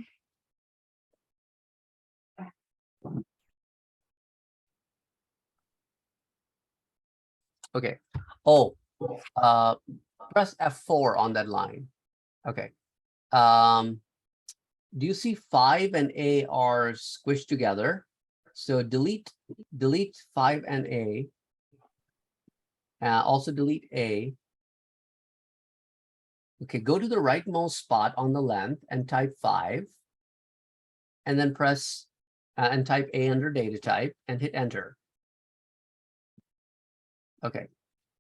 Okay. Oh, press F4 on that line. Okay. Do you see 5 and A are squished together? So delete 5 and A. Also delete A. Okay, go to the rightmost spot on the length and type 5. And then press and type A under data type and hit enter. Okay.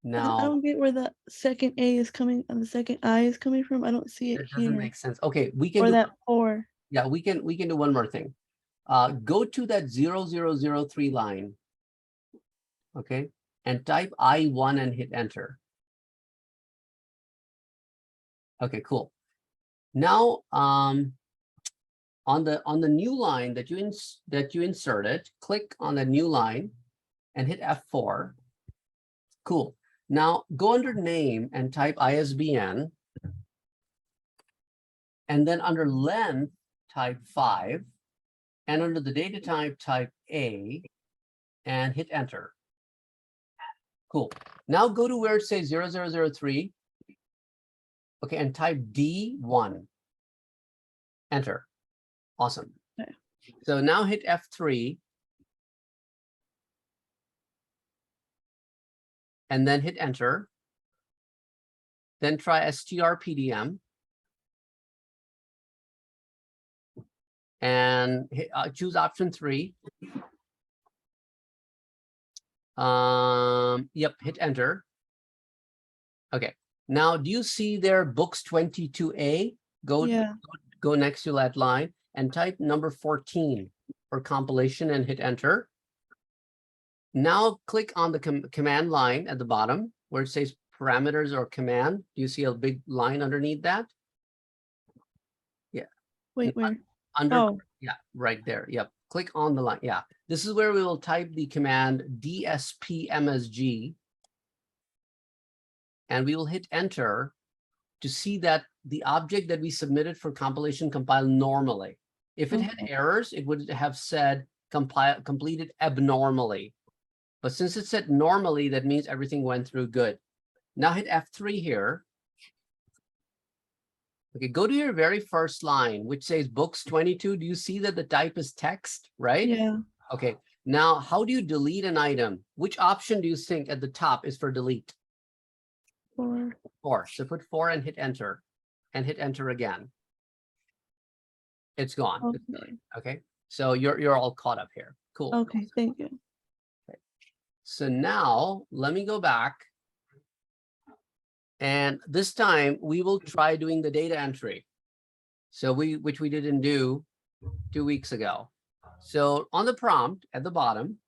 I Now don't get where the second A is coming and the second I is coming from. I don't see it it doesn't here. make sense. Okay, we can Or do that 4. yeah, we can do one more thing. Go to that 0003 line. Okay, and type I1 and hit enter. Okay, cool. Now on the new line that you inserted, click on the new line and hit F4. Cool. Now go under name and type ISBN. And then under length, type 5. And under the data type A and hit enter. Cool. Now go to where it says 0003. Okay, and type D1. Enter. Awesome. Okay. So now hit F3. And then hit enter. Then try strpdm. And hit, choose option 3. Yep, hit enter. Okay. Now, do you see there books 22A? Go next to that line and type number 14 for compilation and hit enter. Now click on the command line at the bottom where it says parameters or command. Do you see a big line underneath that? Yeah. Wait, where? Under, yeah, right there. Yep. Click on the line. Yeah. This is where we will type the command DSPMSG. And we will hit enter to see that the object that we submitted for compilation compiled normally. If it had errors, it would have said completed abnormally. But since it said normally, that means everything went through good. Now hit F3 here. Okay, go to your very first line, which says books 22. Do you see that the type is text, right? Yeah. Okay, now how do you delete an item? Which option do you think at the top is for delete? 4. 4. So put 4 and hit enter again. It's gone. Okay. Okay, so you're all caught up here. Cool. Okay, thank you. Okay. So now let me go back. And this time we will try doing the data entry. So which we didn't do 2 weeks ago. So on the prompt at the bottom,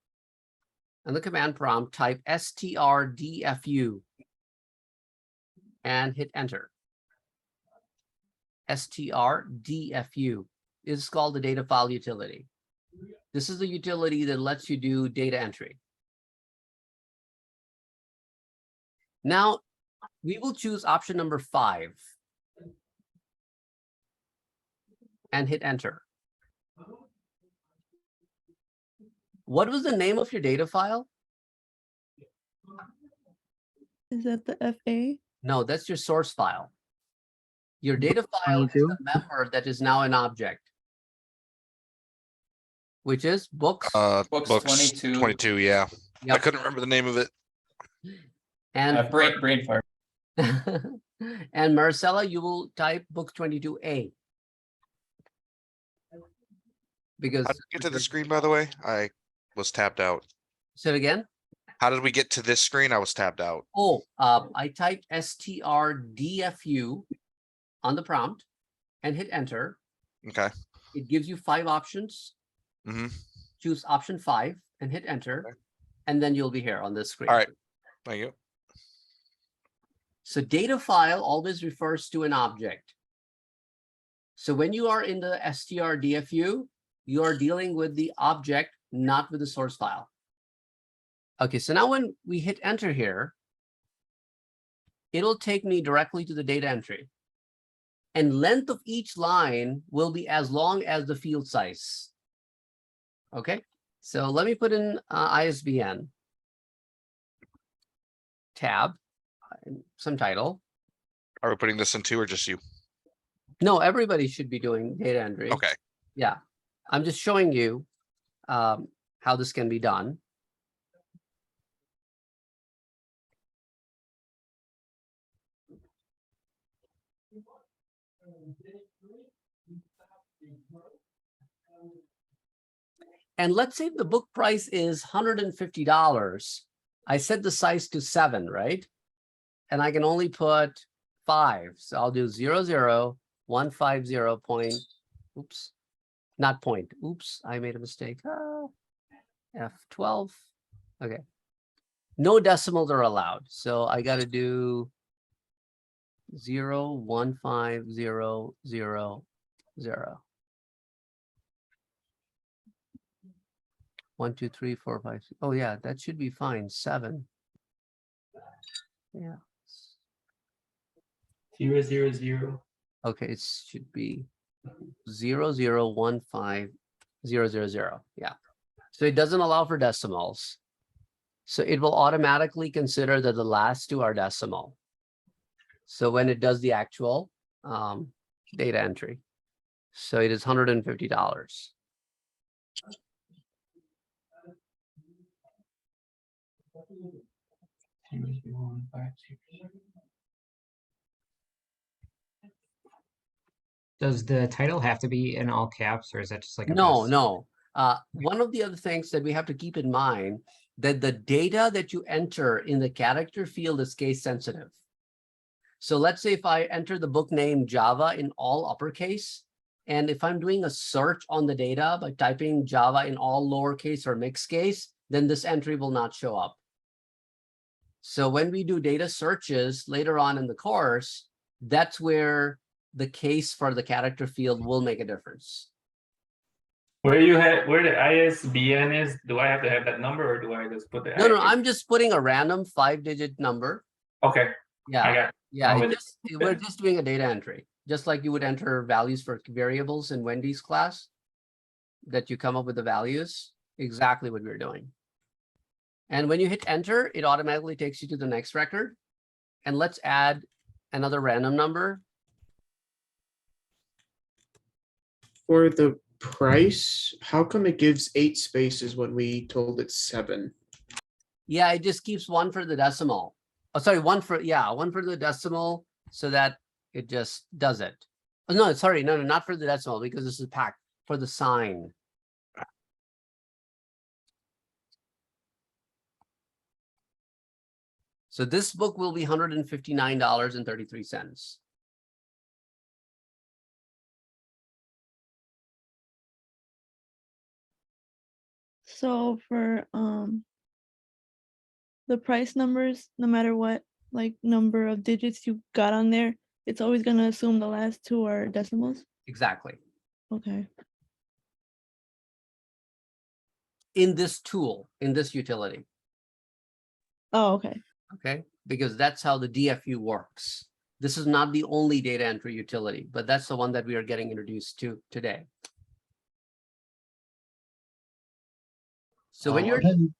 on the command prompt, type strdfu and hit enter. strdfu is called the data file utility. This is the utility that lets you do data entry. Now, we will choose option number 5 and hit enter. What was the name of your data file? Is that the FA? No, that's your source file. Your data file is the member that is now an object, which is books. Books Books 22. 22, yeah. I Yep. couldn't remember the name of it. And Brain fart. and Marcella, you will type books 22A. Because How did we get to the screen, by the way? I was tapped out. say it again. How did we get to this screen? I was tapped out. Oh, I typed STRDFU on the prompt and hit enter. Okay. It gives you 5 options. Mm-hmm. Choose option 5 and hit enter. Okay. And then you'll be here on this screen. All right. Thank you. So data file always refers to an object. So when you are in the STRDFU, you are dealing with the object, not with the source file. Okay, so now when we hit enter here, it'll take me directly to the data entry. And length of each line will be as long as the field size. Okay, so let me put in ISBN. Tab, some title. Are we putting this in 2 or just you? No, everybody should be doing data entry. Okay. Yeah, I'm just showing you how this can be done. And let's say the book price is $150. I set the size to 7, right? And I can only put 5. So I'll do 00150 point. Oops, not point. Oops, I made a mistake. F12. Okay. No decimals are allowed. So I got to do 01500. 1, 2, 3, 4, 5. Oh yeah, that should be fine. 7. Yeah. 000. Okay, it should be 0015000. Yeah. So it doesn't allow for decimals. So it will automatically consider that the last 2 are decimal. So when it does the actual data entry, so it is $150. Does the title have to be in all caps, or is that just like a No, best? no. One of the other things that we have to keep in mind that the data that you enter in the character field is case sensitive. So let's say if I enter the book name Java in all uppercase, and if I'm doing a search on the data by typing Java in all lowercase or mixed case, then this entry will not show up. So when we do data searches later on in the course, that's where the case for the character field will make a difference. Where the ISBN is, do I have to have that number or do I just put the No, I'm just putting a random 5-digit number. Okay. Yeah. I got it. Yeah, I'm we're just doing a data entry, just like you would enter values for variables in Wendy's class, that you come up with the values, exactly what we're doing. And when you hit enter, it automatically takes you to the next record. And let's add another random number. For the price, how come it gives 8 spaces when we told it 7? Yeah, it just keeps 1 for the decimal. Oh, sorry, 1 for the decimal, so that it just does it. Oh, no, sorry, no, not for the decimal, because this is packed for the sign. So this book will be $159.33. So for the price numbers, no matter what like number of digits you got on there, it's always going to assume the last 2 are decimals. Exactly. Okay. In this tool, in this utility. Oh, okay. Okay, because that's how the DFU works. This is not the only data entry utility, but that's the one that we are getting introduced to today. So when you're, I'm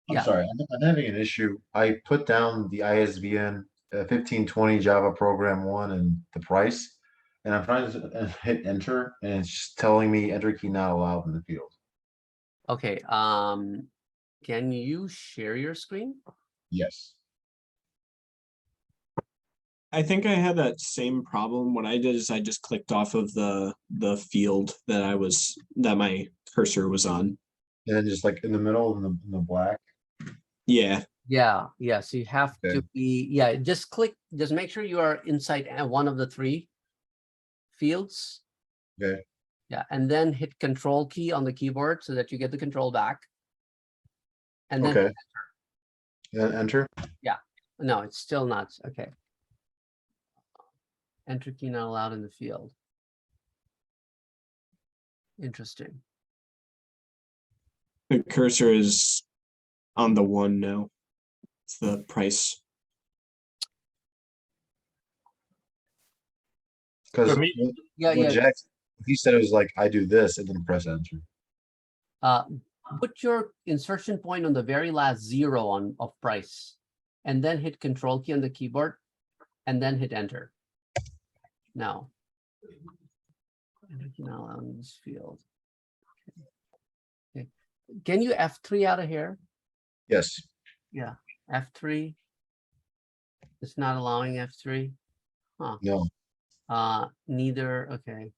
yeah. sorry, I'm having an issue. I put down the ISBN 1520 Java Program 1 and the price, and I'm trying to hit enter, and it's just telling me enter key not allowed in the field. Okay, can you share your screen? Yes. I think I had that same problem. What I did is I just clicked off of the field that my cursor was on. And then just like in the middle in the black. Yeah. Yeah, so you have to Okay. be, yeah, just click, just make sure you are inside one of the three fields. Okay. Yeah, and then hit control key on the keyboard so that you get the control back. And then Okay. Then enter. yeah, no, it's still not, okay. Enter key not allowed in the field. Interesting. The cursor is on the 1 now. It's the price. Because For me- Yeah. Jack, he said it was like I do this and then press enter. Put your insertion point on the very last 0 of price, and then hit control key on the keyboard, and then hit enter. Now, enter key not allowed in this field. Okay. Can you F3 out of here? Yes. Yeah, F3. It's not allowing F3. Huh. No. Neither. Okay.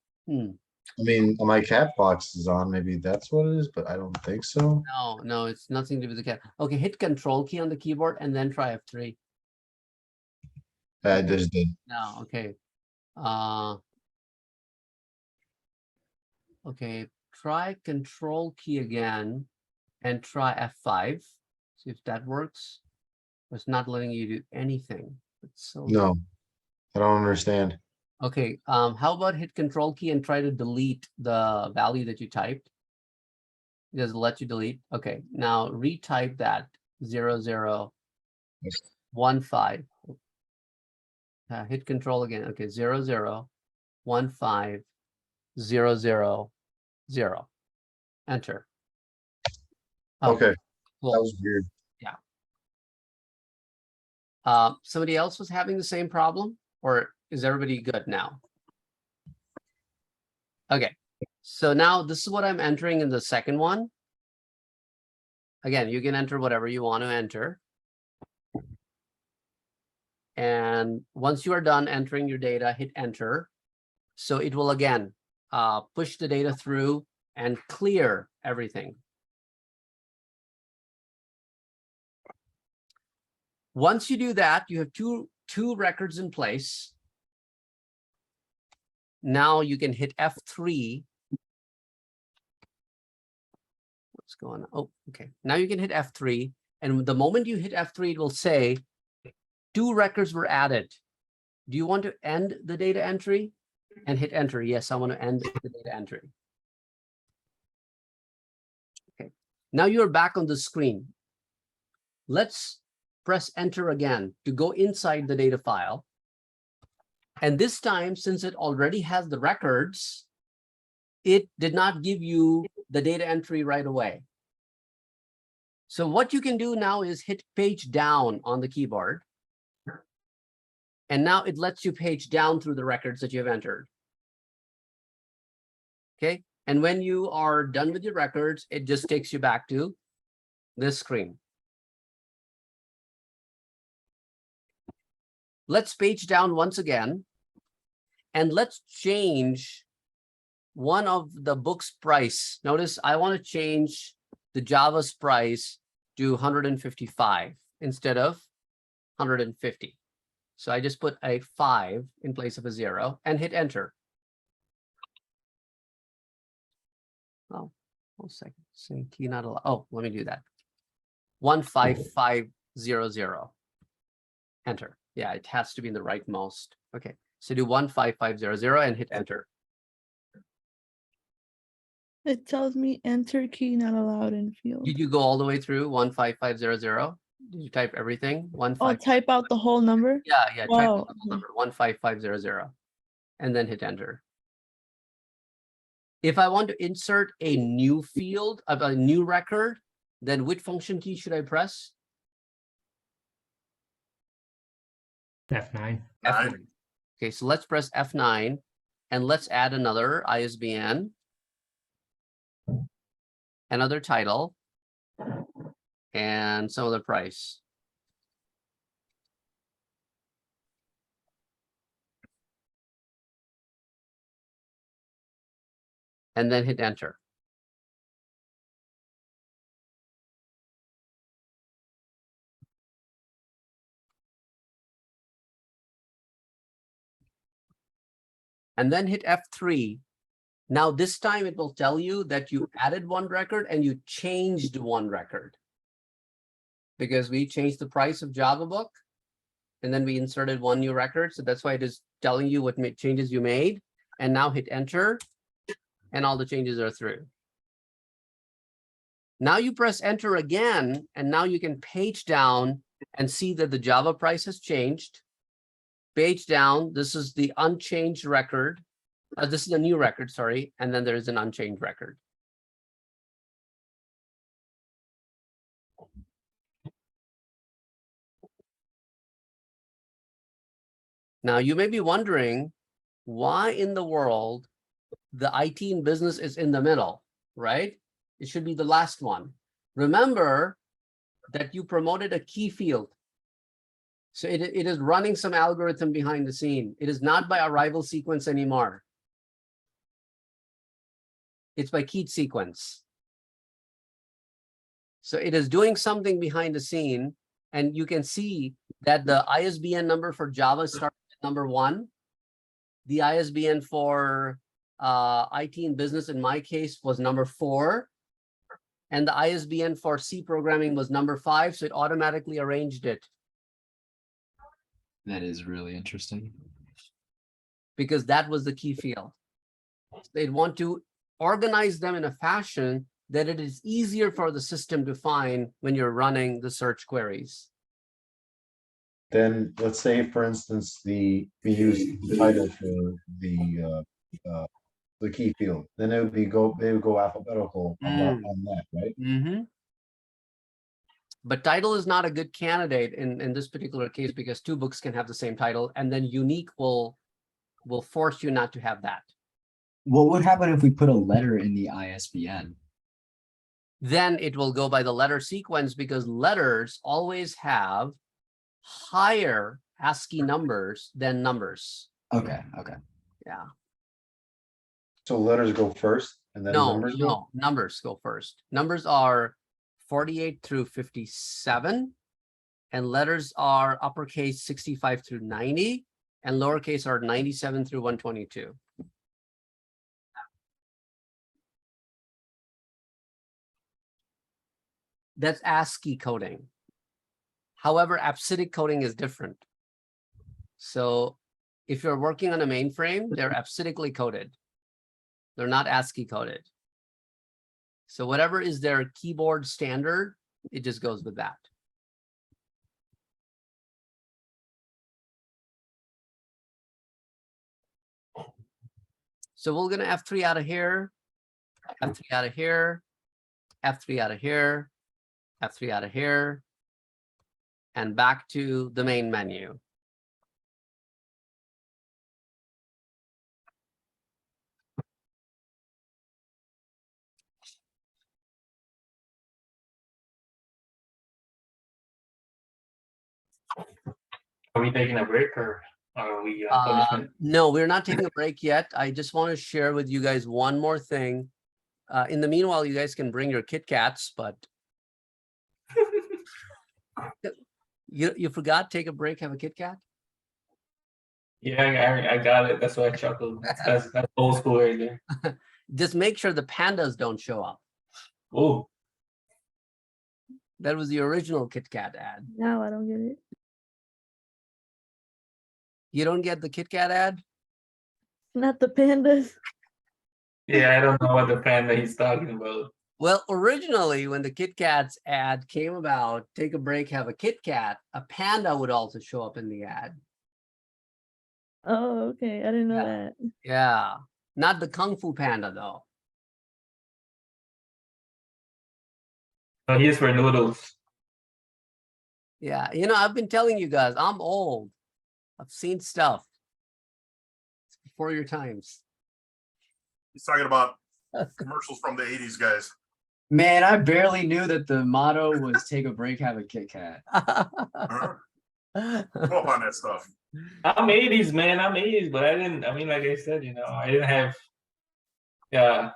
I mean, my cat box is on. Maybe that's what it is, but I don't think so. No, it's nothing to do with the cat. Okay, hit control key on the keyboard and then try F3. I just did. No, okay. Okay, try control key again and try F5. See if that works. It's not letting you do anything. It's so No, I don't understand. okay. How about hit control key and try to delete the value that you typed? Does it let you delete? Okay, now retype that 0015. Hit control again. Okay, 001500. Enter. Oh, Okay, cool. that was weird. Yeah. Somebody else was having the same problem, or is everybody good now? Okay, so now this is what I'm entering in the second one. Again, you can enter whatever you want to enter. And once you are done entering your data, hit enter. So it will again push the data through and clear everything. Once you do that, you have two records in place. Now you can hit F3. What's going on? Oh, okay. Now you can hit F3. And the moment you hit F3, it will say 2 records were added. Do you want to end the data entry? And hit enter. Yes, I want to end the data entry. Okay. Now you're back on the screen. Let's press enter again to go inside the data file. And this time, since it already has the records, it did not give you the data entry right away. So what you can do now is hit page down on the keyboard. And now it lets you page down through the records that you have entered. Okay. And when you are done with your records, it just takes you back to this screen. Let's page down once again. And let's change one of the book's price. Notice I want to change the Java's price to 155 instead of 150. So I just put a 5 in place of a 0 and hit enter. Oh, 1 second. Say key not allowed. Oh, let me do that. 15500. Enter. Yeah, it has to be in the rightmost. Okay. So do 15500 and hit enter. It tells me enter key not allowed in field. Did you go all the way through 15500? Did you type everything? Oh, type out the whole number? Yeah, type the Wow. whole number 15500 and then hit enter. If I want to insert a new field, a new record, then which function key should I press? F9. F9. Okay, so let's press F9 and let's add another ISBN, another title, and some other price. And then hit enter. And then hit F3. Now this time it will tell you that you added one record and you changed one record. Because we changed the price of Java book and then we inserted one new record. So that's why it is telling you what changes you made. And now hit enter and all the changes are through. Now you press enter again, and now you can page down and see that the Java price has changed. Page down, this is the unchanged record. This is a new record, sorry, and then there is an unchanged record. Now you may be wondering why in the world the IT in business is in the middle, right? It should be the last one. Remember that you promoted a key field. So it is running some algorithm behind the scene. It is not by arrival sequence anymore. It's by keyed sequence. So it is doing something behind the scene, and you can see that the ISBN number for Java starts at number 1. The ISBN for IT in business, in my case, was number 4. And the ISBN for C programming was number 5, so it automatically arranged it. That is really interesting. Because that was the key field. They'd want to organize them in a fashion that it is easier for the system to find when you're running the search queries. Then let's say, for instance, we use the title for the key field. Then they would go alphabetical on that, right? Mm-hmm. But title is not a good candidate in this particular case because 2 books can have the same title, and then unique will force you not to have that. What would happen if we put a letter in the ISBN? Then it will go by the letter sequence because letters always have higher ASCII numbers than numbers. Okay. Yeah. So letters go first and then numbers go? No, numbers go first. Numbers are 48 through 57, and letters are uppercase 65 through 90, and lowercase are 97 through 122. That's ASCII coding. However, ABCDIC coding is different. So if you're working on a mainframe, they're ABCDICally coded. They're not ASCII coded. So whatever is their keyboard standard, it just goes with that. So we're going to F3 out of here, F3 out of here, F3 out of here, F3 out of here, and back to the main menu. Are we taking a break or are we No, we're not taking a break yet. I just want to share with you guys one more thing. In the meanwhile, you guys can bring your Kit Kats, but you forgot, take a break, have a Kit Kat? Yeah, I got it. That's why I chuckled. That's old school right there. Just make sure the pandas don't show up. Oh. That was the original Kit Kat ad. Now I don't get it. You don't get the Kit Kat ad? Not the pandas. Yeah, I don't know what the panda he's talking about. Well, originally when the Kit Kats ad came about, take a break, have a Kit Kat, a panda would also show up in the ad. Oh, okay. I didn't know that. Yeah, not the Kung Fu Panda though. So here's for noodles. Yeah, you know, I've been telling you guys, I'm old. I've seen stuff. It's before your times. He's talking about commercials from the 80s, guys. Man, I barely knew that the motto was take a break, have a Kit Kat. Uh-huh. Go up on that stuff. I'm 80s, man. I'm 80s, but I didn't. I mean, like I said, you know, I didn't have. Yeah,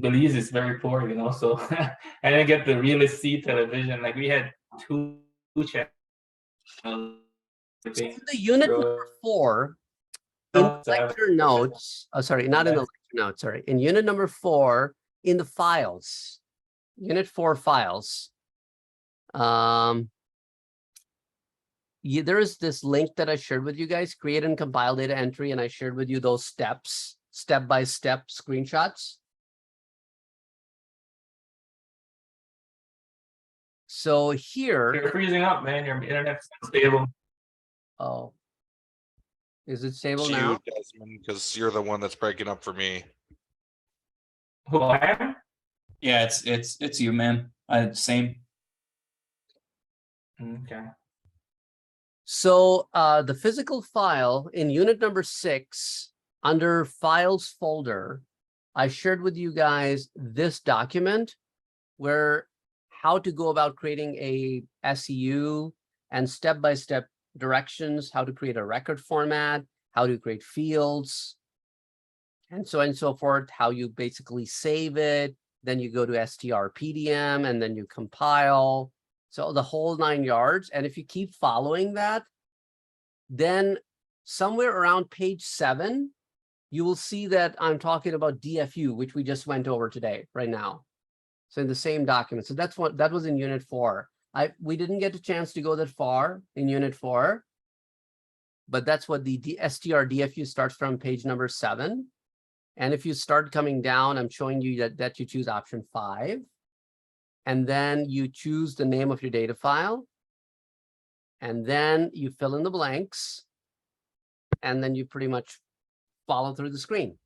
Belize is very poor, you know, so I didn't get the realist see television. Like we had two channels. In the unit number 4, in the lecture notes, sorry, not in the lecture notes, sorry, in unit number 4, in the files, unit 4 files, there is this link that I shared with you guys, create and compile data entry, and I shared with you those steps, step-by-step screenshots. So here, You're freezing up, man. Your internet's unstable. oh, is it stable It's now? you, Desmond, because you're the one that's breaking up for me. Who I am? Yeah, it's you, man. Same. Okay. So the physical file in unit number 6 under files folder, I shared with you guys this document where how to go about creating a SEU and step-by-step directions, how to create a record format, how to create fields, and so on and so forth, how you basically save it. Then you go to strpdm and then you compile. So the whole 9 yards. And if you keep following that, then somewhere around page 7, you will see that I'm talking about DFU, which we just went over today, right now. So in the same document. So that's what that was in unit 4. We didn't get a chance to go that far in unit 4, but that's what the str DFU starts from, page number 7. And if you start coming down, I'm showing you that you choose option 5. And then you choose the name of your data file. And then you fill in the blanks. And then you pretty much follow through the screen.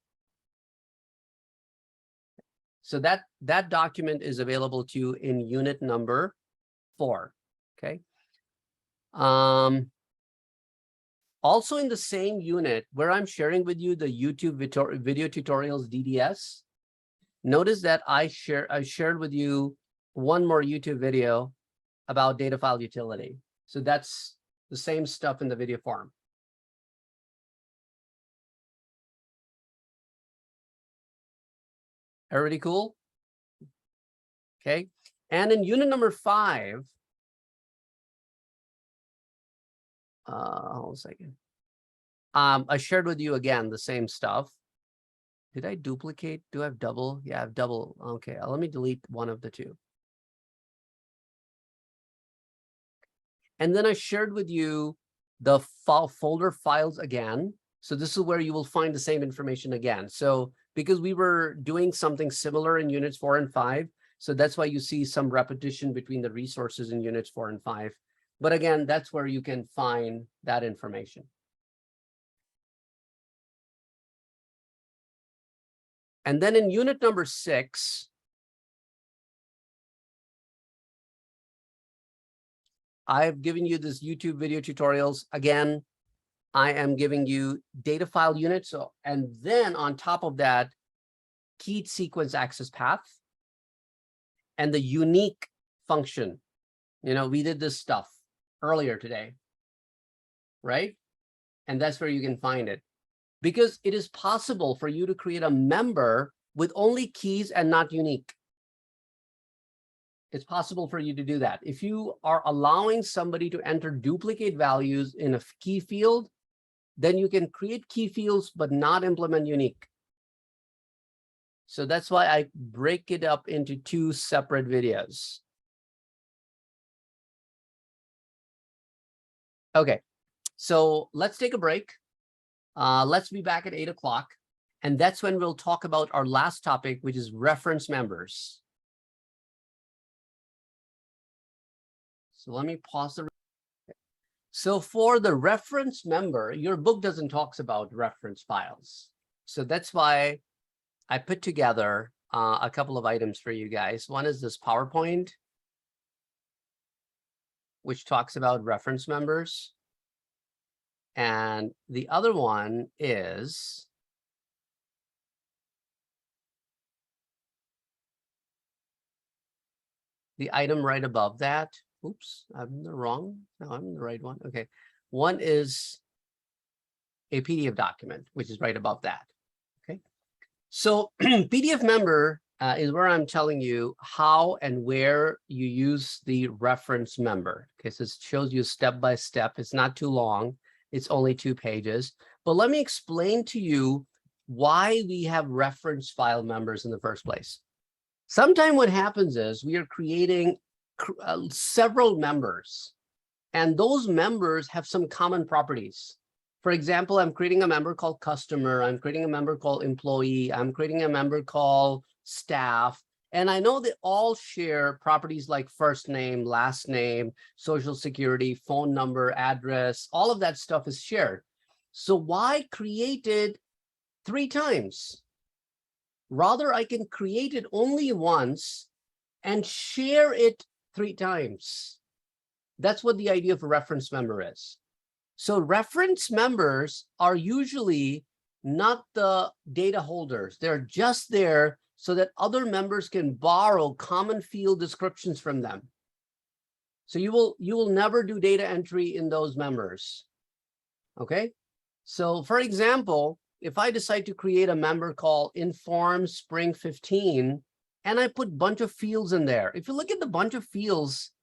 So that document is available to you in unit number 4. Okay. Also in the same unit where I'm sharing with you the YouTube video tutorials DDS, notice that I shared with you one more YouTube video about data file utility. So that's the same stuff in the video form. Everybody cool? Okay. And in unit number 5, hold on a second. I shared with you again the same stuff. Did I duplicate? Do I have double? Yeah, I have double. Okay, let me delete one of the 2. And then I shared with you the folder files again. So this is where you will find the same information again. So because we were doing something similar in units 4 and 5, so that's why you see some repetition between the resources in units 4 and 5. But again, that's where you can find that information. And then in unit number 6, I've given you this YouTube video tutorials. Again, I am giving you data file units. So, and then on top of that, keyed sequence access path and the unique function. You know, we did this stuff earlier today, right? And that's where you can find it. Because it is possible for you to create a member with only keys and not unique. It's possible for you to do that. If you are allowing somebody to enter duplicate values in a key field, then you can create key fields but not implement unique. So that's why I break it up into 2 separate videos. Okay, so let's take a break. Let's be back at 8 o'clock. And that's when we'll talk about our last topic, which is reference members. So let me pause the. So for the reference member, your book doesn't talk about reference files. So that's why I put together a couple of items for you guys. One is this PowerPoint, which talks about reference members. And the other one is the item right above that. Oops, I'm the wrong. No, I'm the right one. Okay. One is a PDF document, which is right above that. Okay. So PDF member is where I'm telling you how and where you use the reference member. Okay. So it shows you step by step. It's not too long. It's only 2 pages. But let me explain to you why we have reference file members in the first place. Sometimes what happens is we are creating several members, and those members have some common properties. For example, I'm creating a member called customer. I'm creating a member called employee. I'm creating a member called staff. And I know they all share properties like first name, last name, social security, phone number, address, all of that stuff is shared. So why create it 3 times? Rather, I can create it only once and share it 3 times. That's what the idea of a reference member is. So reference members are usually not the data holders. They're just there so that other members can borrow common field descriptions from them. So you will never do data entry in those members. Okay. So for example, if I decide to create a member called inform spring 15, and I put a bunch of fields in there, if you look at the bunch of fields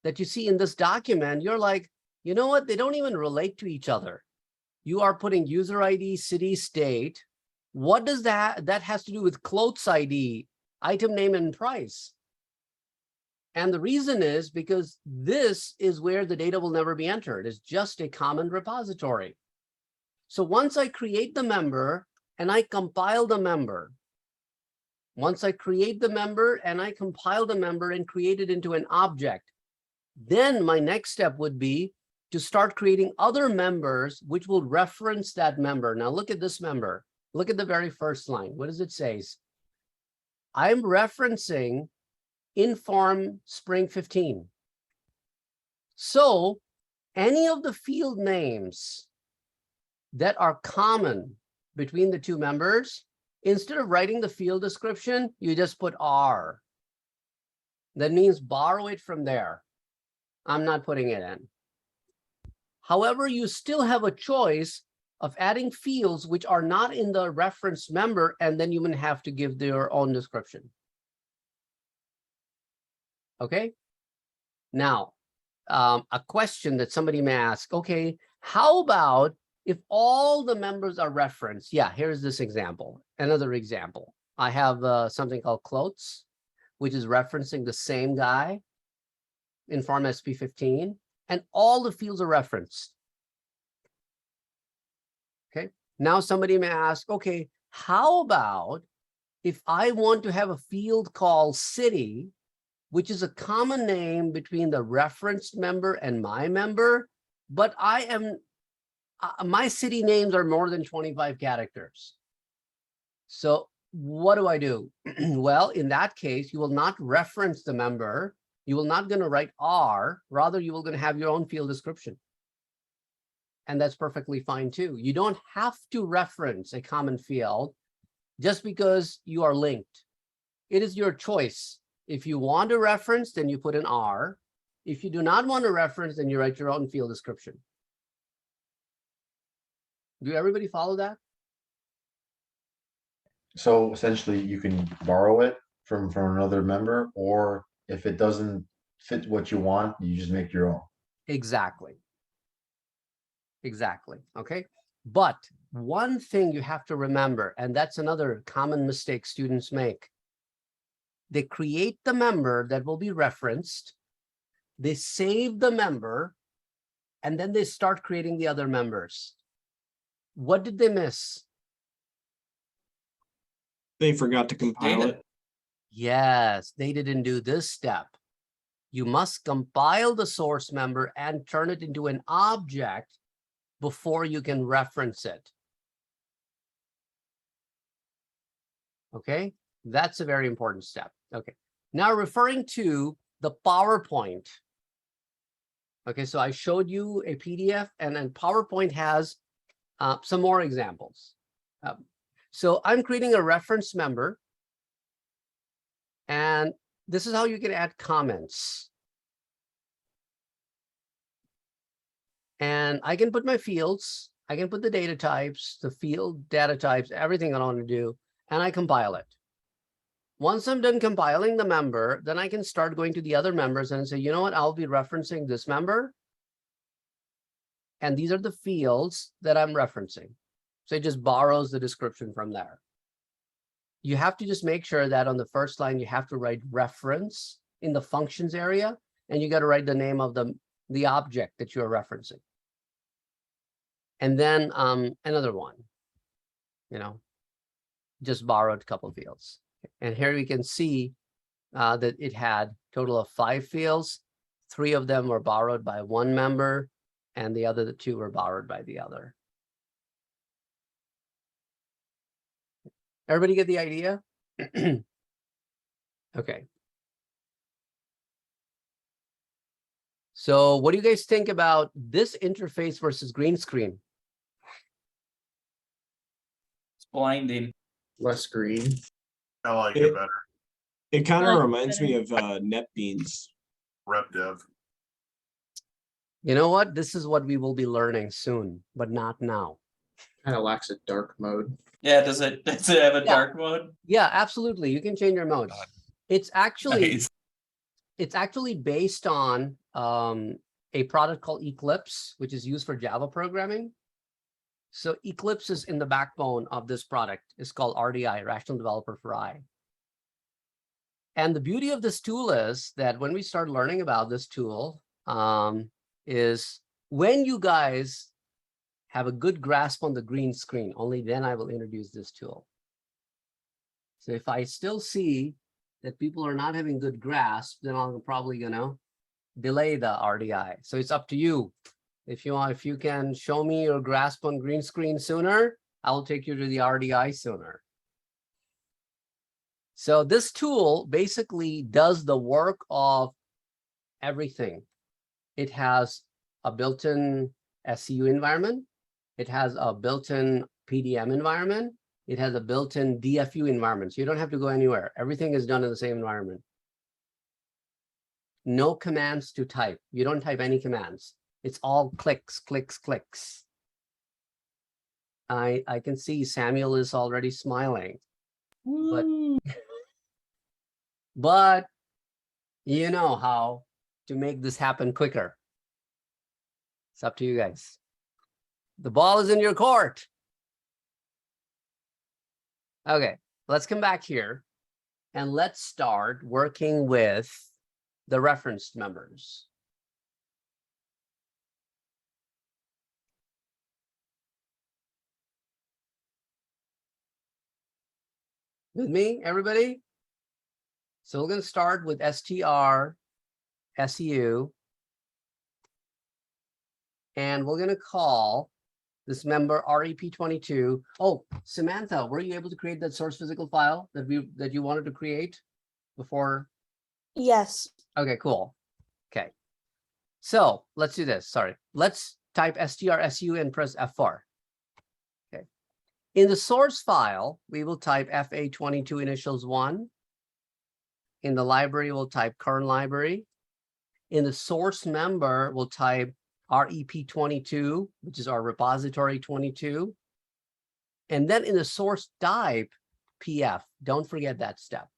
that you see in this document, you're like, you know what? They don't even relate to each other. You are putting user ID, city, state. What does that has to do with clothes ID, item name, and price? And the reason is because this is where the data will never be entered. It's just a common repository. So once I create the member and I compile the member, once I create the member and I compile the member and create it into an object, then my next step would be to start creating other members which will reference that member. Now look at this member. Look at the very first line. What does it say? I'm referencing inform spring 15. So any of the field names that are common between the 2 members, instead of writing the field description, you just put R. That means borrow it from there. I'm not putting it in. However, you still have a choice of adding fields which are not in the reference member, and then you will have to give their own description. Okay. Now, a question that somebody may ask, okay, how about if all the members are referenced? Yeah, here's this example. Another example. I have something called clothes, which is referencing the same guy in Form SP15, and all the fields are referenced. Okay. Now somebody may ask, okay, how about if I want to have a field called city, which is a common name between the referenced member and my member, but I am my city names are more than 25 characters. So what do? Well, in that case, you will not reference the member. You will not going to write R. Rather, you will going to have your own field description. And that's perfectly fine too. You don't have to reference a common field just because you are linked. It is your choice. If you want to reference, then you put an R. If you do not want to reference, then you write your own field description. Do everybody follow that? So essentially you can borrow it from another member, or if it doesn't fit what you want, you just make your own. Exactly. Exactly. Okay. But one thing you have to remember, and that's another common mistake students make. They create the member that will be referenced. They save the member, and then they start creating the other members. What did they miss? They forgot to compile it. Yes, they didn't do this step. You must compile the source member and turn it into an object before you can reference it. Okay, that's a very important step. Okay, now referring to the PowerPoint. Okay, so I showed you a PDF, and then PowerPoint has some more examples. So I'm creating a reference member, and this is how you can add comments. And I can put my fields, I can put the data types, the field data types, everything I want to do, and I compile it. Once I'm done compiling the member, then I can start going to the other members and say, you know what, I'll be referencing this member. And these are the fields that I'm referencing. So it just borrows the description from there. You have to just make sure that on the first line, you have to write reference in the functions area, and you got to write the name of the object that you're referencing. And then another one, just borrowed a couple of fields. And here we can see that it had a total of 5 fields. 3 of them were borrowed by one member, and the other 2 were borrowed by the other. Everybody get the idea? Okay. So what do you guys think about this interface versus green screen? It's blinding. Less green. I like it better. It kind I of like it reminds me better. of NetBeans. RepDev. You know what? This is what we will be learning soon, but not now. Kind of lacks a dark mode. Yeah, does it have a Yeah. dark mode? Yeah, absolutely. You can change your modes. It's actually Nice. it's actually based on a product called Eclipse, which is used for Java programming. So Eclipse is in the backbone of this product. It's called RDI, Rational Developer for I. And the beauty of this tool is that when we start learning about this tool, is when you guys have a good grasp on the green screen, only then I will introduce this tool. So if I still see that people are not having good grasp, then I'm probably delay the RDI. So it's up to you. If you can show me your grasp on green screen sooner, I'll take you to the RDI sooner. So this tool basically does the work of everything. It has a built-in SCU environment. It has a built-in PDM environment. It has a built-in DFU environment. So you don't have to go anywhere. Everything is done in the same environment. No commands to type. You don't type any commands. It's all clicks, clicks, clicks. I can see Samuel is already smiling. But you know how to make this happen quicker. It's up to you guys. The ball is in your court. Okay, let's come back here and let's start working with the referenced members. With me, everybody? So we're going to start with str, SEU, and we're going to call this member REP22. Oh, Samantha, were you able to create that source physical file that you wanted to create before? Yes. Okay, cool. Okay. So let's do this. Sorry. Let's type str.su and press F4. Okay. In the source file, we will type FA22 initials 1. In the library, we'll type current library. In the source member, we'll type REP22, which is our repository 22. And then in the source type, PF. Don't forget that step.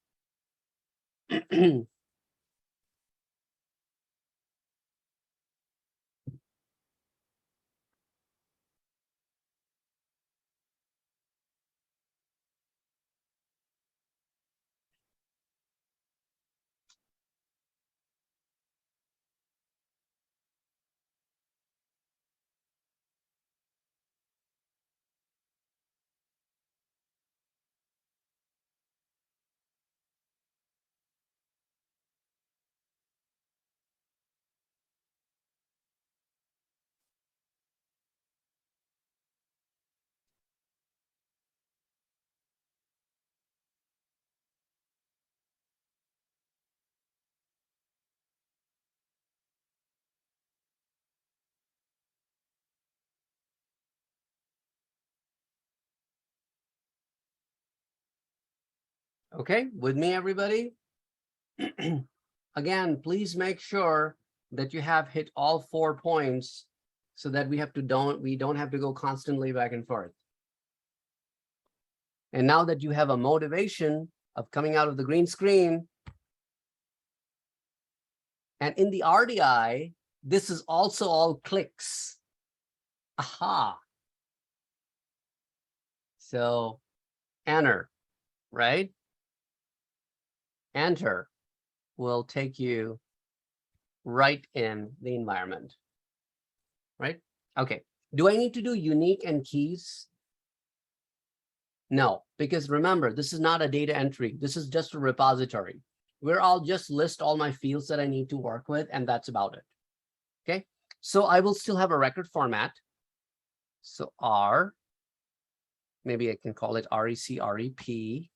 Okay, with me, everybody? Again, please make sure that you have hit all 4 points so that we don't have to go constantly back and forth. And now that you have a motivation of coming out of the green screen, and in the RDI, this is also all clicks. Aha. So enter, right? Enter will take you right in the environment, right? Okay. Do I need to do unique and keys? No, because remember, this is not a data entry. This is just a repository where I'll just list all my fields that I need to work with, and that's about it. Okay. So I will still have a record format. So R, maybe I can call it REC, REP.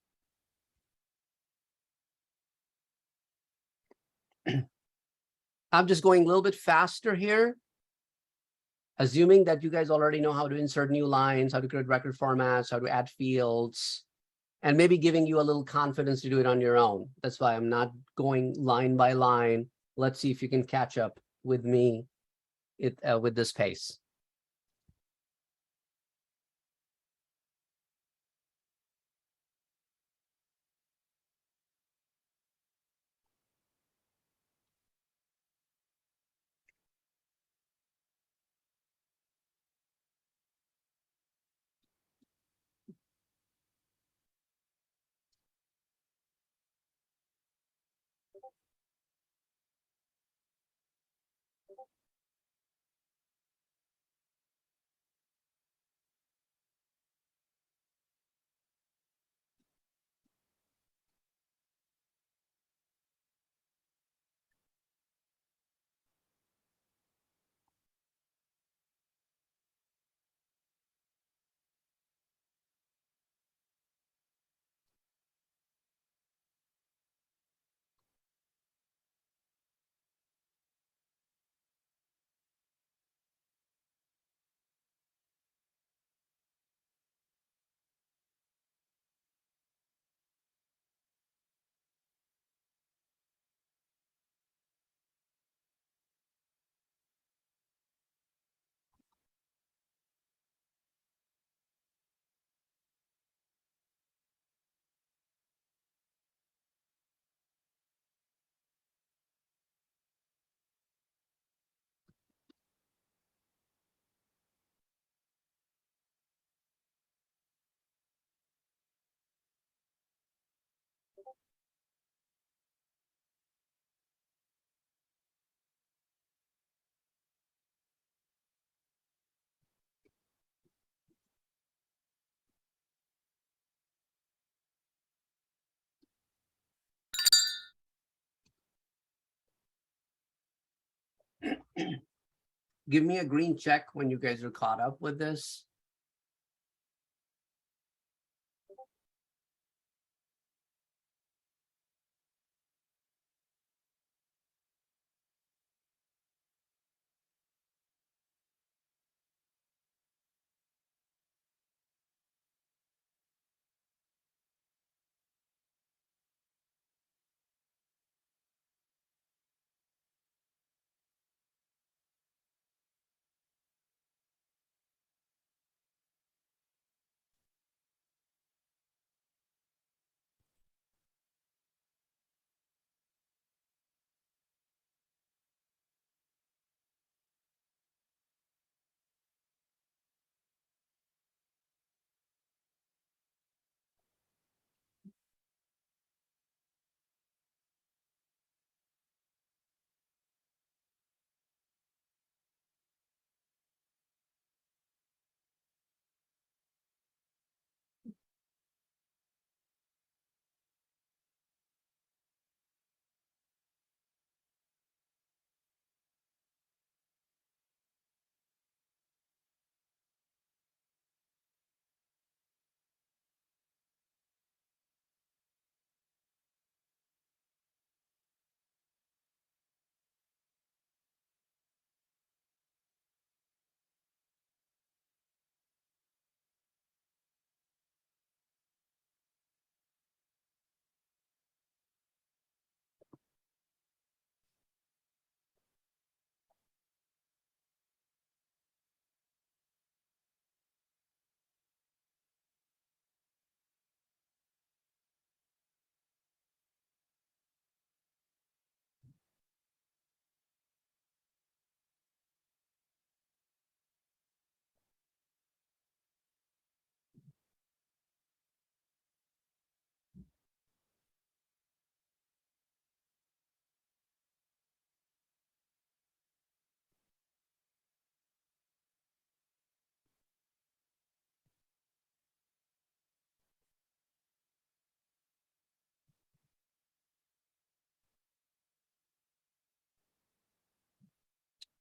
I'm just going a little bit faster here, assuming that you guys already know how to insert new lines, how to create record formats, how to add fields, and maybe giving you a little confidence to do it on your own. That's why I'm not going line by line. Let's see if you can catch up with me with this pace. Give me a green check when you guys are caught up with this.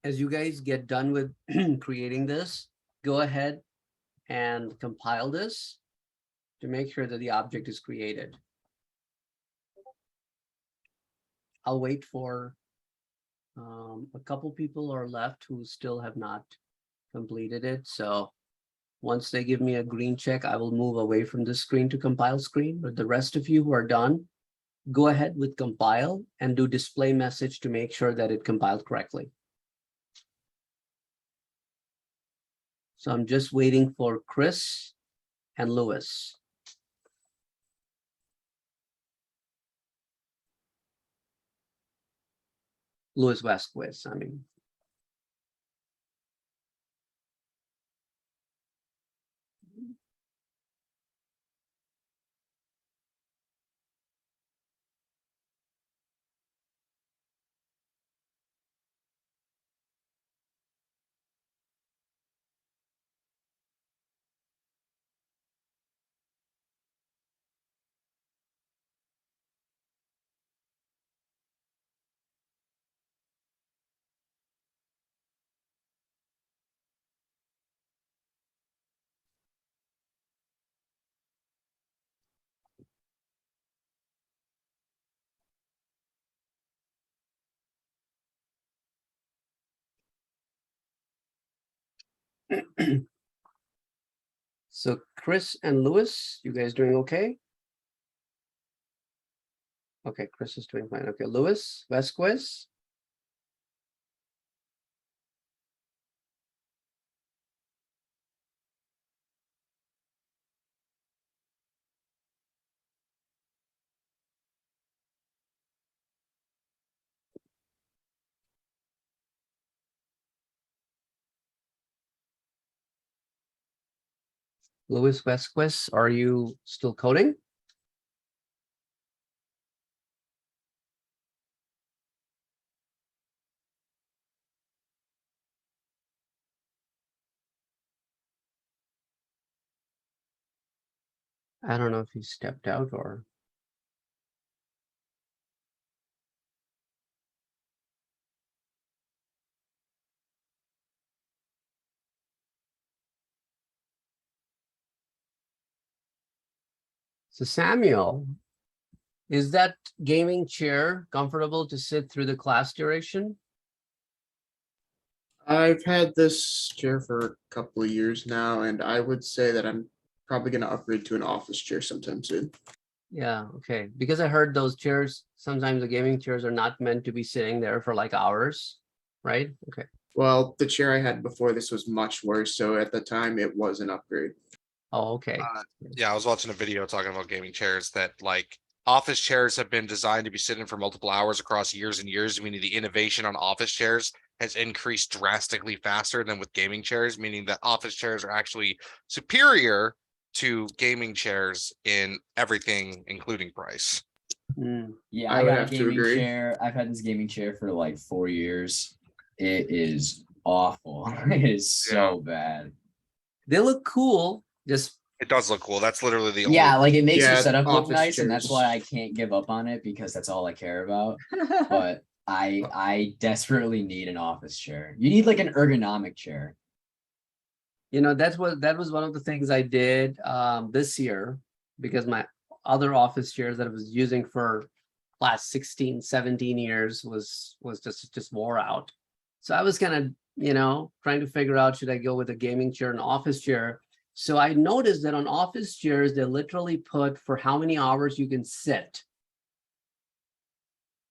as you guys get done with creating this, go ahead and compile this to make sure that the object is created. I'll wait for a couple people are left who still have not completed it. So once they give me a green check, I will move away from the screen to compile screen. But the rest of you who are done, go ahead with compile and do display message to make sure that it compiled correctly. So I'm just waiting for Chris and Lewis. Louis Vasquez, I mean. So Chris and Lewis, you guys doing okay? Okay, Chris is doing fine. Okay, Louis Vasquez. Louis Vasquez, are you still coding? I don't know if he stepped out or. So Samuel, is that gaming chair comfortable to sit through the class duration? I've had this chair for a couple of years now, and I would say that I'm probably going to upgrade to an office chair sometime soon. Yeah, okay. Because I heard those chairs, sometimes the gaming chairs are not meant to be sitting there for like hours, right? Okay. Well, the chair I had before this was much worse, so at the time it was an upgrade. Oh, okay. Yeah, I was watching a video talking about gaming chairs that like office chairs have been designed to be sitting for multiple hours across years and years, meaning the innovation on office chairs has increased drastically faster than with gaming chairs, meaning that office chairs are actually superior to gaming chairs in everything, including price. Yeah, I I would got a have to gaming agree. chair. I've had this gaming chair for like 4 years. It is awful. It is so bad. They look cool, just It does look cool. That's literally the only. Yeah, like it makes your Yeah, setup look office nice, and that's chairs. why I can't give up on it because that's all I care about. But I desperately need an office chair. You need like an ergonomic chair. you know, that was one of the things I did this year, because my other office chairs that I was using for last 16, 17 years was just wore out. So I was kind of, you know, trying to figure out, should I go with a gaming chair, an office chair? So I noticed that on office chairs, they literally put for how many hours you can sit.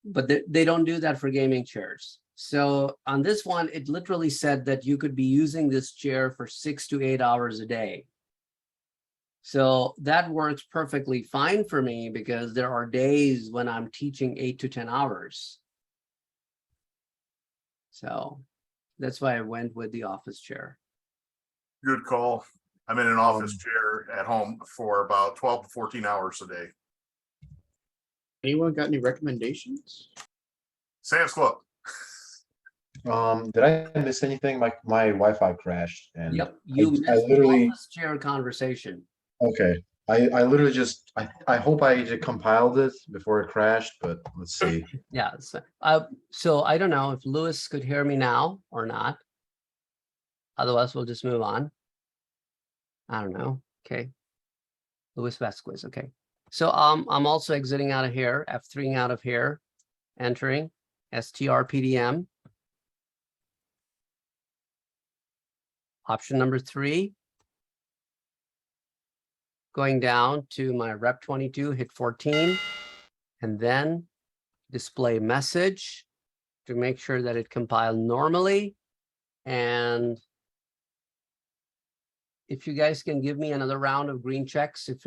But they don't do that for gaming chairs. So on this one, it literally said that you could be using this chair for 6 to 8 hours a day. So that works perfectly fine for me because there are days when I'm teaching 8 to 10 hours. So that's why I went with the office chair. Good call. I'm in an office chair at home for about 12 to 14 hours a day. Anyone got any recommendations? Sam's Club. Did I miss anything? My Wi-Fi crashed and Yep, you I missed the literally office chair conversation. okay. I literally just, I hope I compiled it before it crashed, but let's see. Yeah. So I don't know if Lewis could hear me now or not. Otherwise, we'll just move on. I don't know. Okay. Luis Vasquez. Okay. So I'm also exiting out of here, F3 out of here, entering strpdm. Option number 3. Going down to my rep 22, hit 14, and then display message to make sure that it compiled normally. And if you guys can give me another round of green checks, if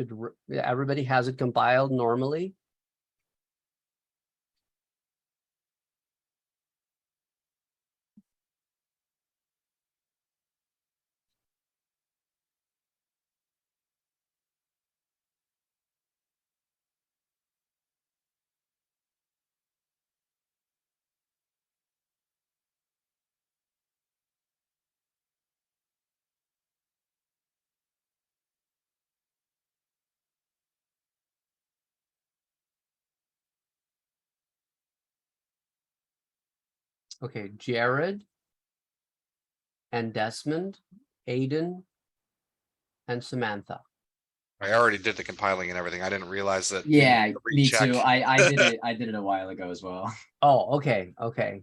everybody has it compiled normally. Okay, Jared and Desmond, Aiden, and Samantha. I already did the compiling and everything. I didn't realize that. Yeah, to me recheck. too. I did it. I did it a while ago as well. Oh, okay. Okay,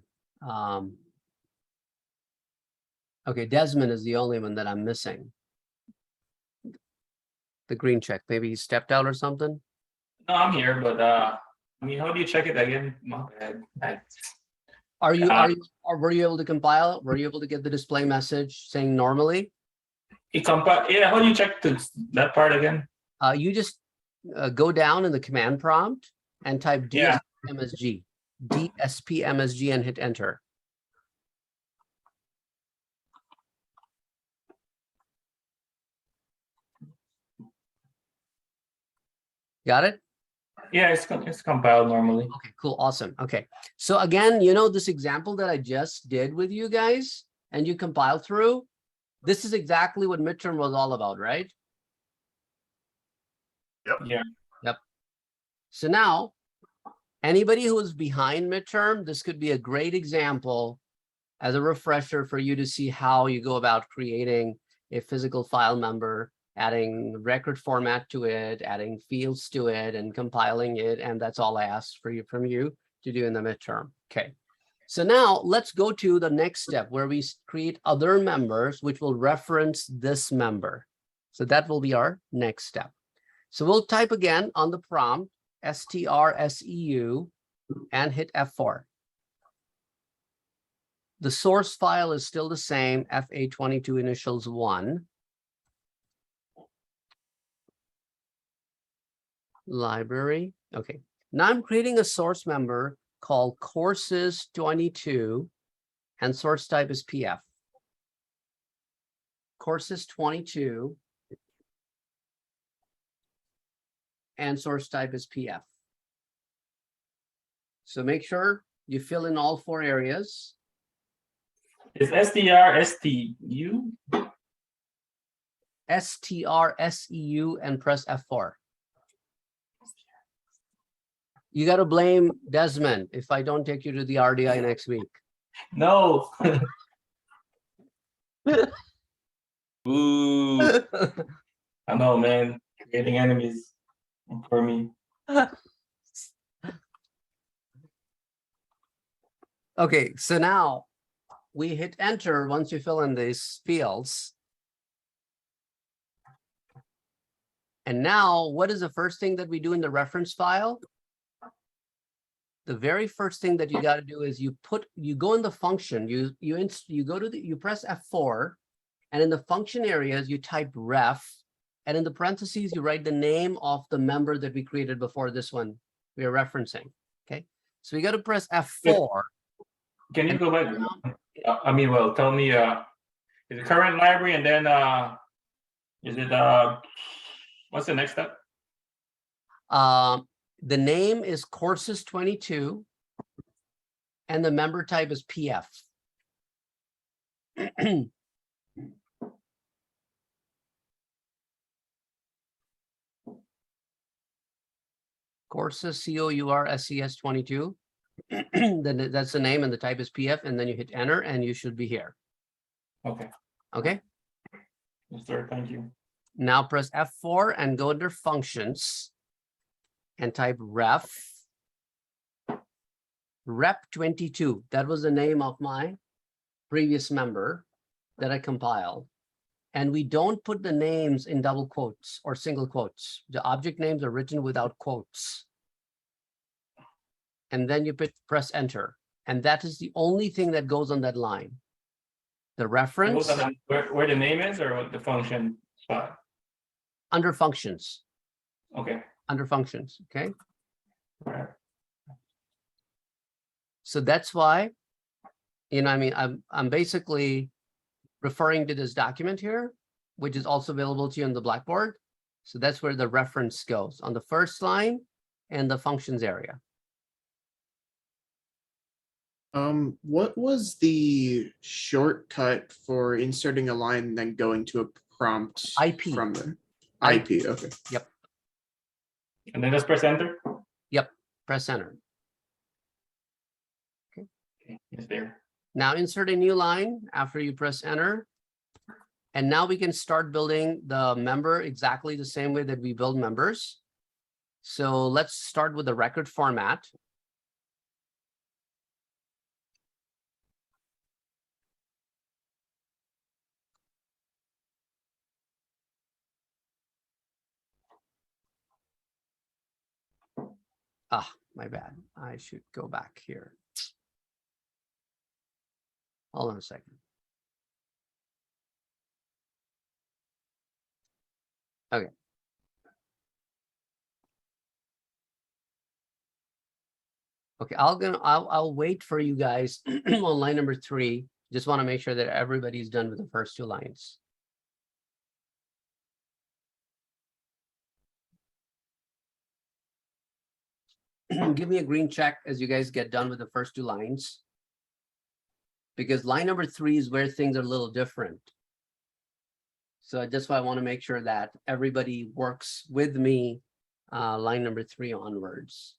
Desmond is the only one that I'm missing. The green check. Maybe he stepped out or something. No, I'm here, but I mean, how do you check it again? My bad. Were you able to compile it? Were you able to get the display message saying normally? Yeah, how do you check that part again? You just go down in the command prompt and type Yeah. DSPMSG and hit enter. Got it? Yeah, it's compiled normally. Okay, cool, awesome. Okay, so again, this example that I just did with you guys and you compiled through, this is exactly what midterm was all about, right? Yep. Yeah. Yep. So now, anybody who is behind midterm, this could be a great example as a refresher for you to see how you go about creating a physical file member, adding record format to it, adding fields to it, and compiling it. And that's all I asked from you to do in the midterm. Okay. So now let's go to the next step where we create other members, which will reference this member. So that will be our next step. So we'll type again on the prompt, STRSEU, and hit F4. The source file is still the same, FA22 initials 1. Library. Okay. Now I'm creating a source member called courses 22 and source type is PF. Courses 22 and source type is PF. So make sure you fill in all 4 areas. Is STRSTU? STRSEU and press F4. You got to blame Desmond if I don't take you to the RDI next week. No. Ooh. I know, man. Creating enemies for me. Okay, so now we hit enter once you fill in these fields. And now what is the first thing that we do in the reference file? The very first thing that you got to do is you go in the function, you press F4, and in the function areas you type ref, and in the parentheses you write the name of the member that we created before this one we are referencing. Okay, so we got to press F4. Can you go back? Tell me, is it current library, and then is it what's the next step? The name is courses 22 and the member type is PF. Courses, COURSES 22. Then that's the name and the type is PF, and then you hit enter and you should be here. Okay. Okay. Yes, sir. Thank you. Now press F4 and go under functions and type rep 22. That was the name of my previous member that I compiled. And we don't put the names in double quotes or single quotes. The object names are written without quotes. And then you press enter. And that is the only thing that goes on that line. The reference Where the name is or what the function spot? under functions. Okay. Under functions, okay? All right. So that's why, I mean, I'm basically referring to this document here, which is also available to you on the Blackboard. So that's where the reference goes on the first line and the functions area. What was the shortcut for inserting a line and then going to a prompt IP. from the IP. IP? Okay. Yep. And then just press enter. Yep. Press enter. Okay. It's there. Now insert a new line after you press enter. And now we can start building the member exactly the same way that we build members. So let's start with the record format. Ah, my bad. I should go back here. Hold on a second. Okay. Okay, I'll wait for you guys on line number 3. Just want to make sure that everybody's done with the first 2 lines. Give me a green check as you guys get done with the first 2 lines. Because line number 3 is where things are a little different. So that's why I want to make sure that everybody works with me line number 3 onwards.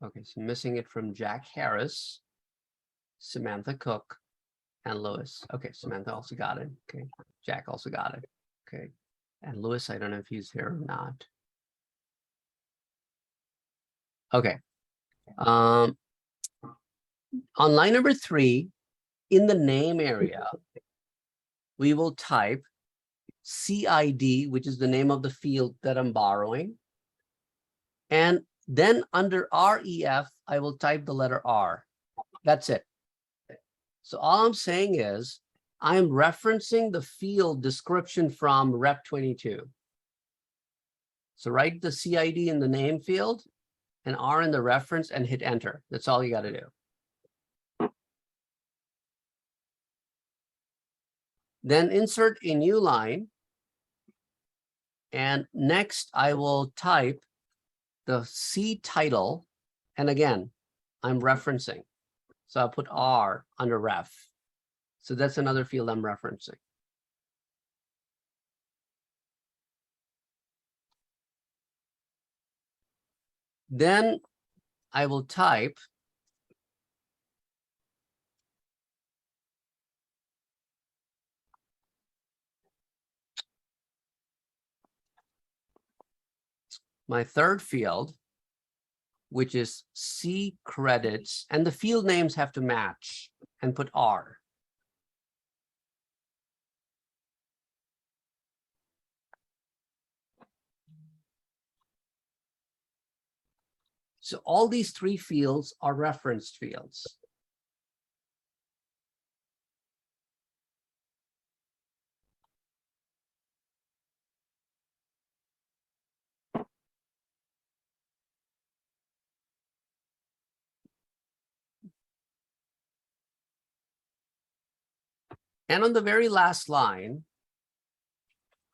Okay, so missing it from Jack Harris, Samantha Cook, and Lewis. Okay, Samantha also got it. Okay, Jack also got it. Okay, and Lewis, I don't know if he's here or not. Okay. On line number 3, in the name area, we will type CID, which is the name of the field that I'm borrowing. And then under REF, I will type the letter R. That's it. So all I'm saying is I'm referencing the field description from Rep 22. So write the CID in the name field and R in the reference and hit enter. That's all you got to do. Then insert a new line. And next I will type the C title. And again, I'm referencing. So I'll put R under ref. So that's another field I'm referencing. Then I will type my third field, which is C credits, and the field names have to match, and put R. So all these 3 fields are referenced fields. And on the very last line,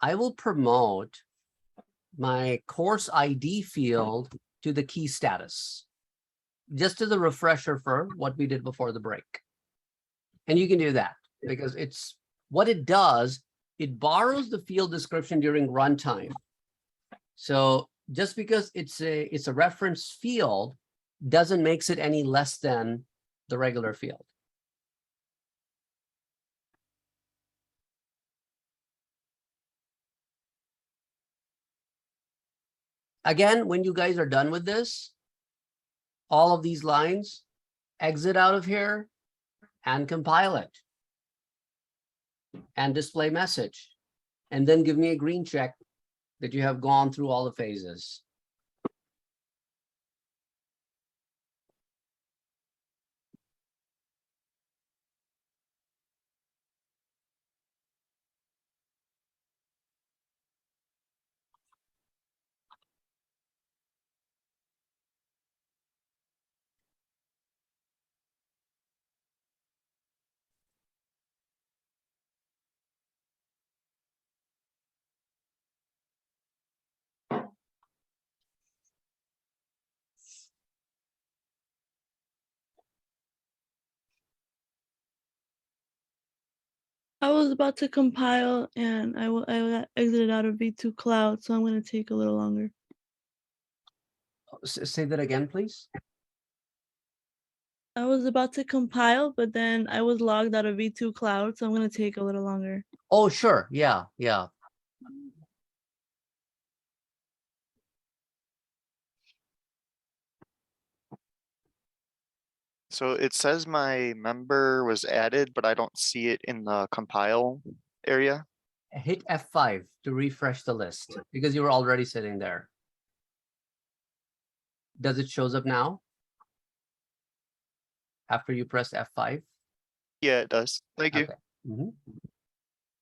I will promote my course ID field to the key status, just as a refresher for what we did before the break. And you can do that because it's what it does. It borrows the field description during runtime. So just because it's a reference field doesn't makes it any less than the regular field. Again, when you guys are done with this, all of these lines, exit out of here and compile it and display message, and then give me a green check that you have gone through all the phases. I was about to compile and I got exited out of V2 Cloud, so I'm going to take a little longer. Say that again, please. I was about to compile, but then I was logged out of V2 Cloud, so I'm going to take a little longer. Oh, sure. Yeah, yeah. So it says my member was added, but I don't see it in the compile area. Hit F5 to refresh the list because you were already sitting there. Does it shows up now? After you press F5? Yeah, it does. Thank you. Okay.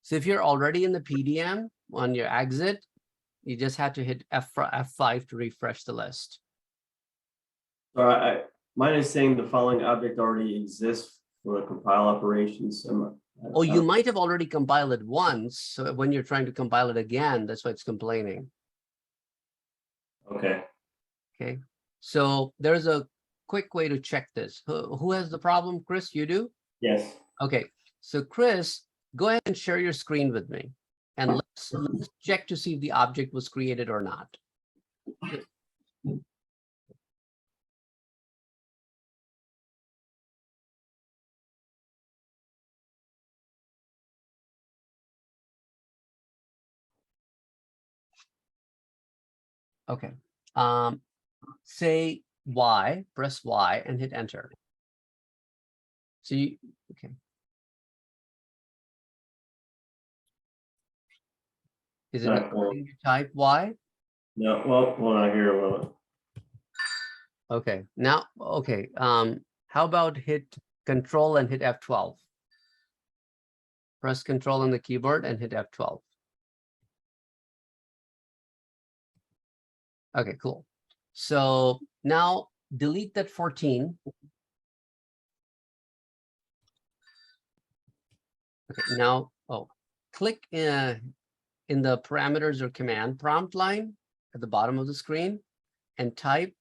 So if you're already in the PDM on your exit, you just had to hit F5 to refresh the list. Mine is saying the following object already exists for the compile operations. Oh, you might have already compiled it once. So when you're trying to compile it again, that's why it's complaining. Okay. Okay. So there's a quick way to check this. Who has the problem? Chris, you do? Yes. Okay. So Chris, go ahead and share your screen with me. And let's check to see if the object was created or not. Okay. Say Y, press Y and hit enter. So you, okay. Is it not letting you type Y? No, well, hold on here a little bit. Okay, now, okay. How about hit Control and hit F12? Press Control on the keyboard and hit F12. Okay, cool. So now delete that 14. Okay, now, click in the parameters or command prompt line at the bottom of the screen and type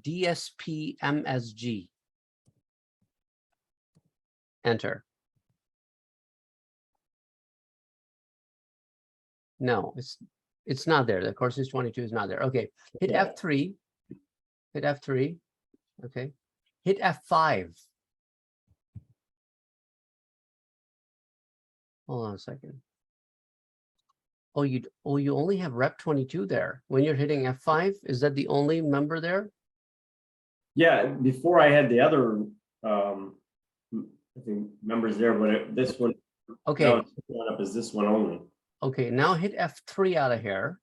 DSP-MSG. Enter. No, it's not there. The course is 22 is not there. Okay, hit F3. Hit F3. Okay, hit F5. Hold on a second. Oh, you only have rep 22 there. When you're hitting F5, is that the only member there? Yeah, before I had the other I think members there, but this one, okay, now it's showing up as this one only. Okay, now hit F3 out of here.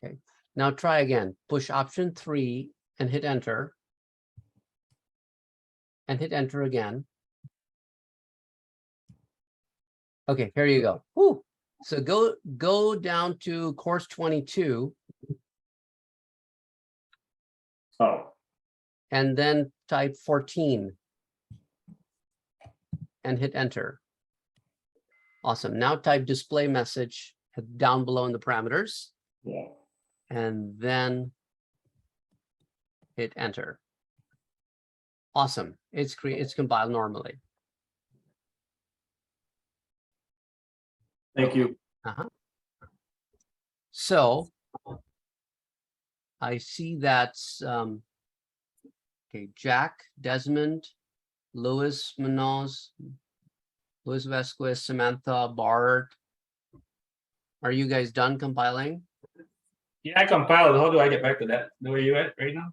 Okay, now try again. Push option 3 and hit enter. And hit enter again. Okay, here you go. Whew. So go down to course 22. Oh. And then type 14. And hit enter. Awesome. Now type display message down below in the parameters. Yeah. And then hit enter. Awesome. It's compiled normally. Thank you. So I see that's okay. Jack, Desmond, Louis Munoz, Luis Vasquez, Samantha, Bart. Are you guys done compiling? Yeah, I compiled. How do I get back to that? Where are you at right now?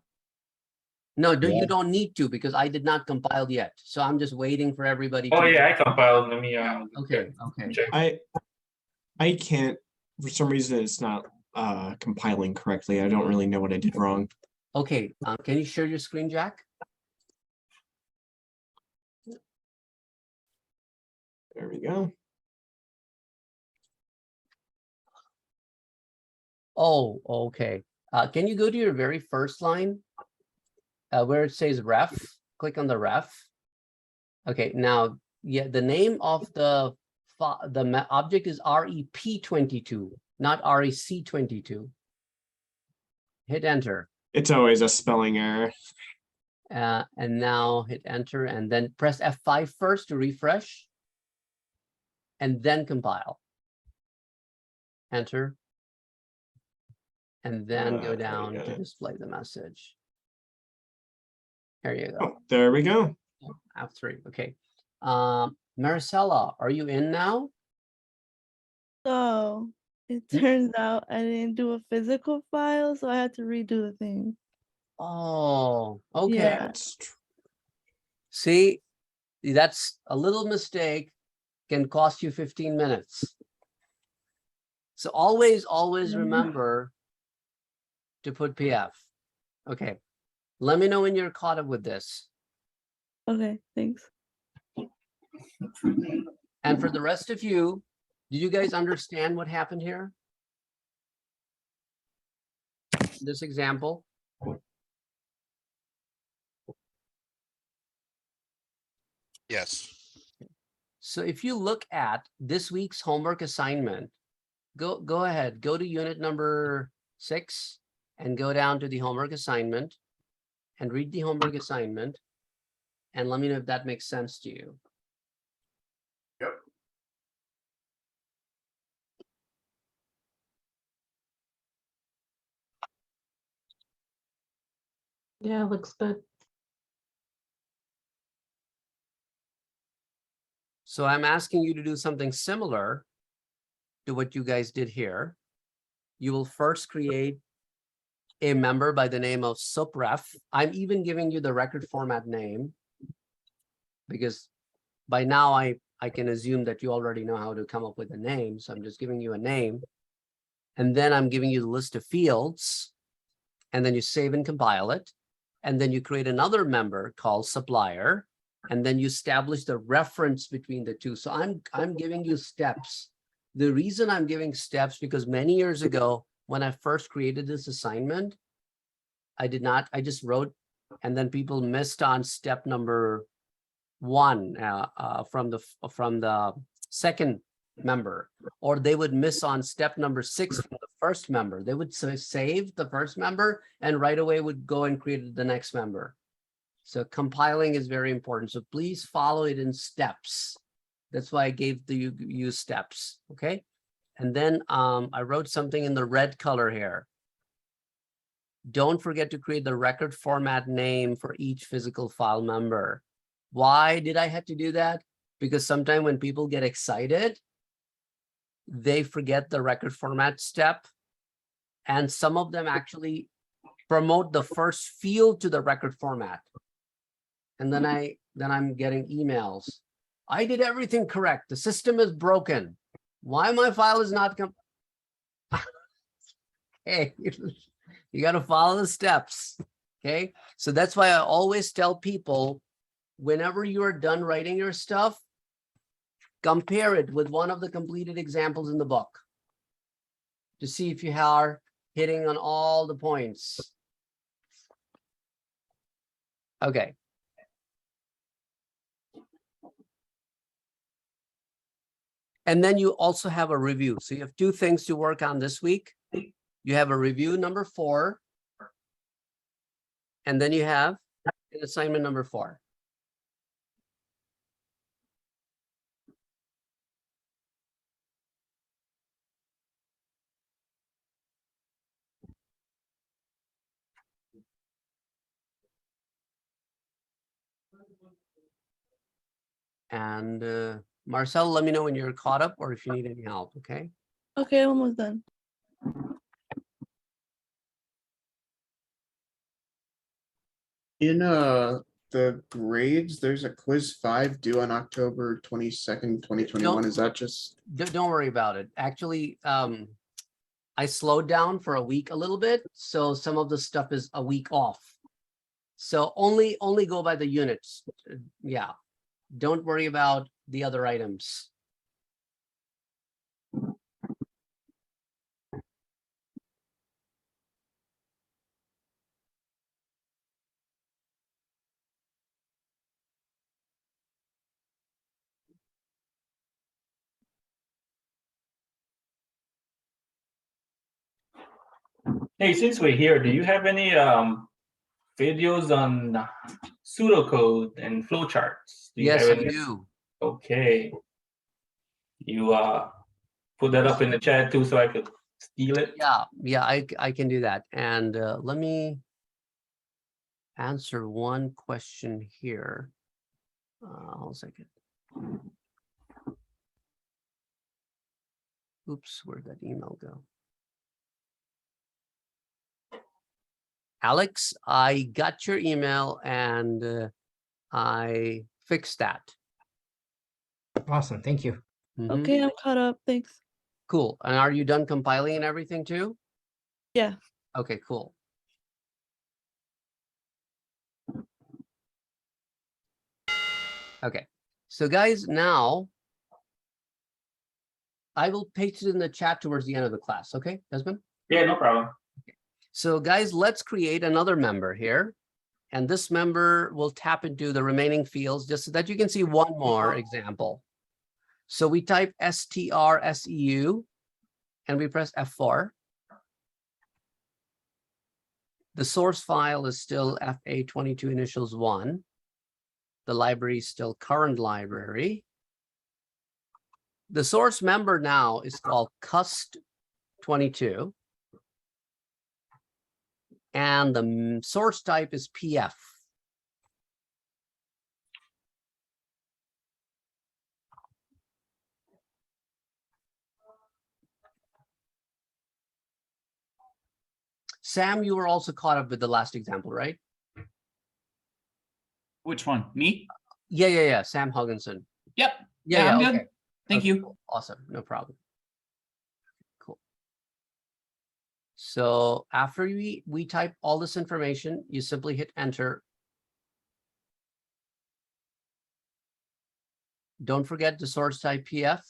No, you don't need to because I did not compile yet. So I'm just waiting for everybody. Oh to yeah, I compiled. Let me Okay. check. I can't, for some reason, it's not compiling correctly. I don't really know what I did wrong. Okay. Can you share your screen, Jack? There we go. Oh, okay. Can you go to your very first line where it says ref? Click on the ref. Okay, now, yeah, the name of the object is REP22, not REC22. Hit enter. It's always a spelling error. And now hit enter and then press F5 first to refresh. And then compile. Enter. And then go down to display the message. There you go. Oh, there we go. F3. Okay. Maricela, are you in now? So it turns out I didn't do a physical file, so I had to redo the thing. Oh, okay. Yeah. See, that's a little mistake can cost you 15 minutes. So always remember to put PF. Okay. Let me know when you're caught up with this. Okay, thanks. And for the rest of you, do you guys understand what happened here? This example. Yes. So if you look at this week's homework assignment, go ahead, go to unit number 6 and go down to the homework assignment and read the homework assignment. And let me know if that makes sense to you. Yep. Yeah, looks good. So I'm asking you to do something similar to what you guys did here. You will first create a member by the name of subref. I'm even giving you the record format name because by now I can assume that you already know how to come up with a name. So I'm just giving you a name. And then I'm giving you the list of fields. And then you save and compile it. And then you create another member called supplier. And then you establish the reference between the two. So I'm giving you steps. The reason I'm giving steps because many years ago, when I first created this assignment, I just wrote, and then people missed on step number 1 from the second member, or they would miss on step number 6 from the first member. They would save the first member and right away would go and create the next member. So compiling is very important. So please follow it in steps. That's why I gave you steps. Okay. And then I wrote something in the red color here. Don't forget to create the record format name for each physical file member. Why did I have to do that? Because sometimes when people get excited, they forget the record format step. And some of them actually promote the first field to the record format. And then I'm getting emails. I did everything correct. The system is broken. Why my file is not Hey, you got to follow the steps. Okay. So that's why I always tell people, whenever you are done writing your stuff, compare it with one of the completed examples in the book to see if you are hitting on all the points. Okay. And then you also have a review. So you have two things to work on this week. You have a review number 4. And then you have an assignment number 4. And Marcel, let me know when you're caught up or if you need any help, okay? Okay, I'm almost done. In the grades, there's a quiz 5 due on October 22nd, 2021. Is that just Don't worry about it. Actually, I slowed down for a week a little bit, so some of the stuff is a week off. So only go by the units. Yeah, don't worry about the other items. Hey, since we're here, do you have any videos on pseudocode and flowcharts? Do you Yes, have I any? do. Okay. You put that up in the chat too, so I could steal it. Yeah, I can do that. And let me answer one question here. Hold a second. Oops, where'd that email go? Alex, I got your email and I fixed that. Awesome, thank you. Mhm. Okay, I'm caught up. Thanks. Cool. And are you done compiling and everything too? Yeah. Okay, cool. Okay, so guys, now I will paste it in the chat towards the end of the class. Okay, Desmond? Yeah, no problem. So guys, let's create another member here. And this member will tap into the remaining fields just so that you can see one more example. So we type STRSEU and we press F4. The source file is still FA22 initials 1. The library is still current library. The source member now is called cust22. And the source type is PF. Sam, you were also caught up with the last example, right? Which one? Me? Yeah. Sam Hugginson. Yep. Yeah, I'm okay. good. Thank Okay, you. cool. Awesome. No problem. Cool. So after we type all this information, you simply hit enter. Don't forget the source type PF.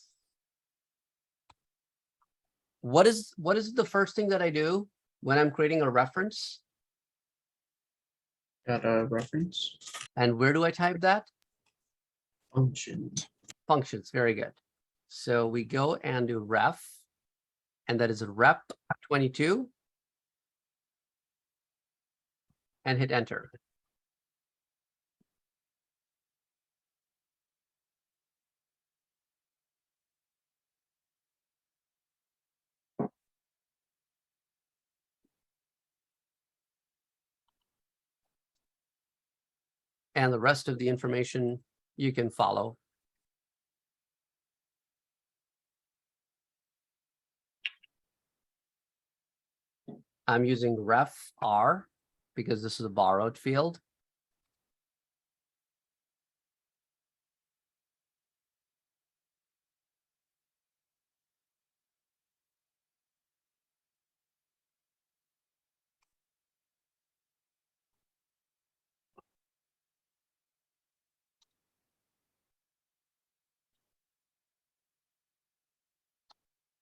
What is the first thing that I do when I'm creating a reference? got a reference? And where do I type that? Function. Functions. Very good. So we go and do ref, and that is rep 22, and hit enter. And the rest of the information you can follow. I'm using ref R because this is a borrowed field.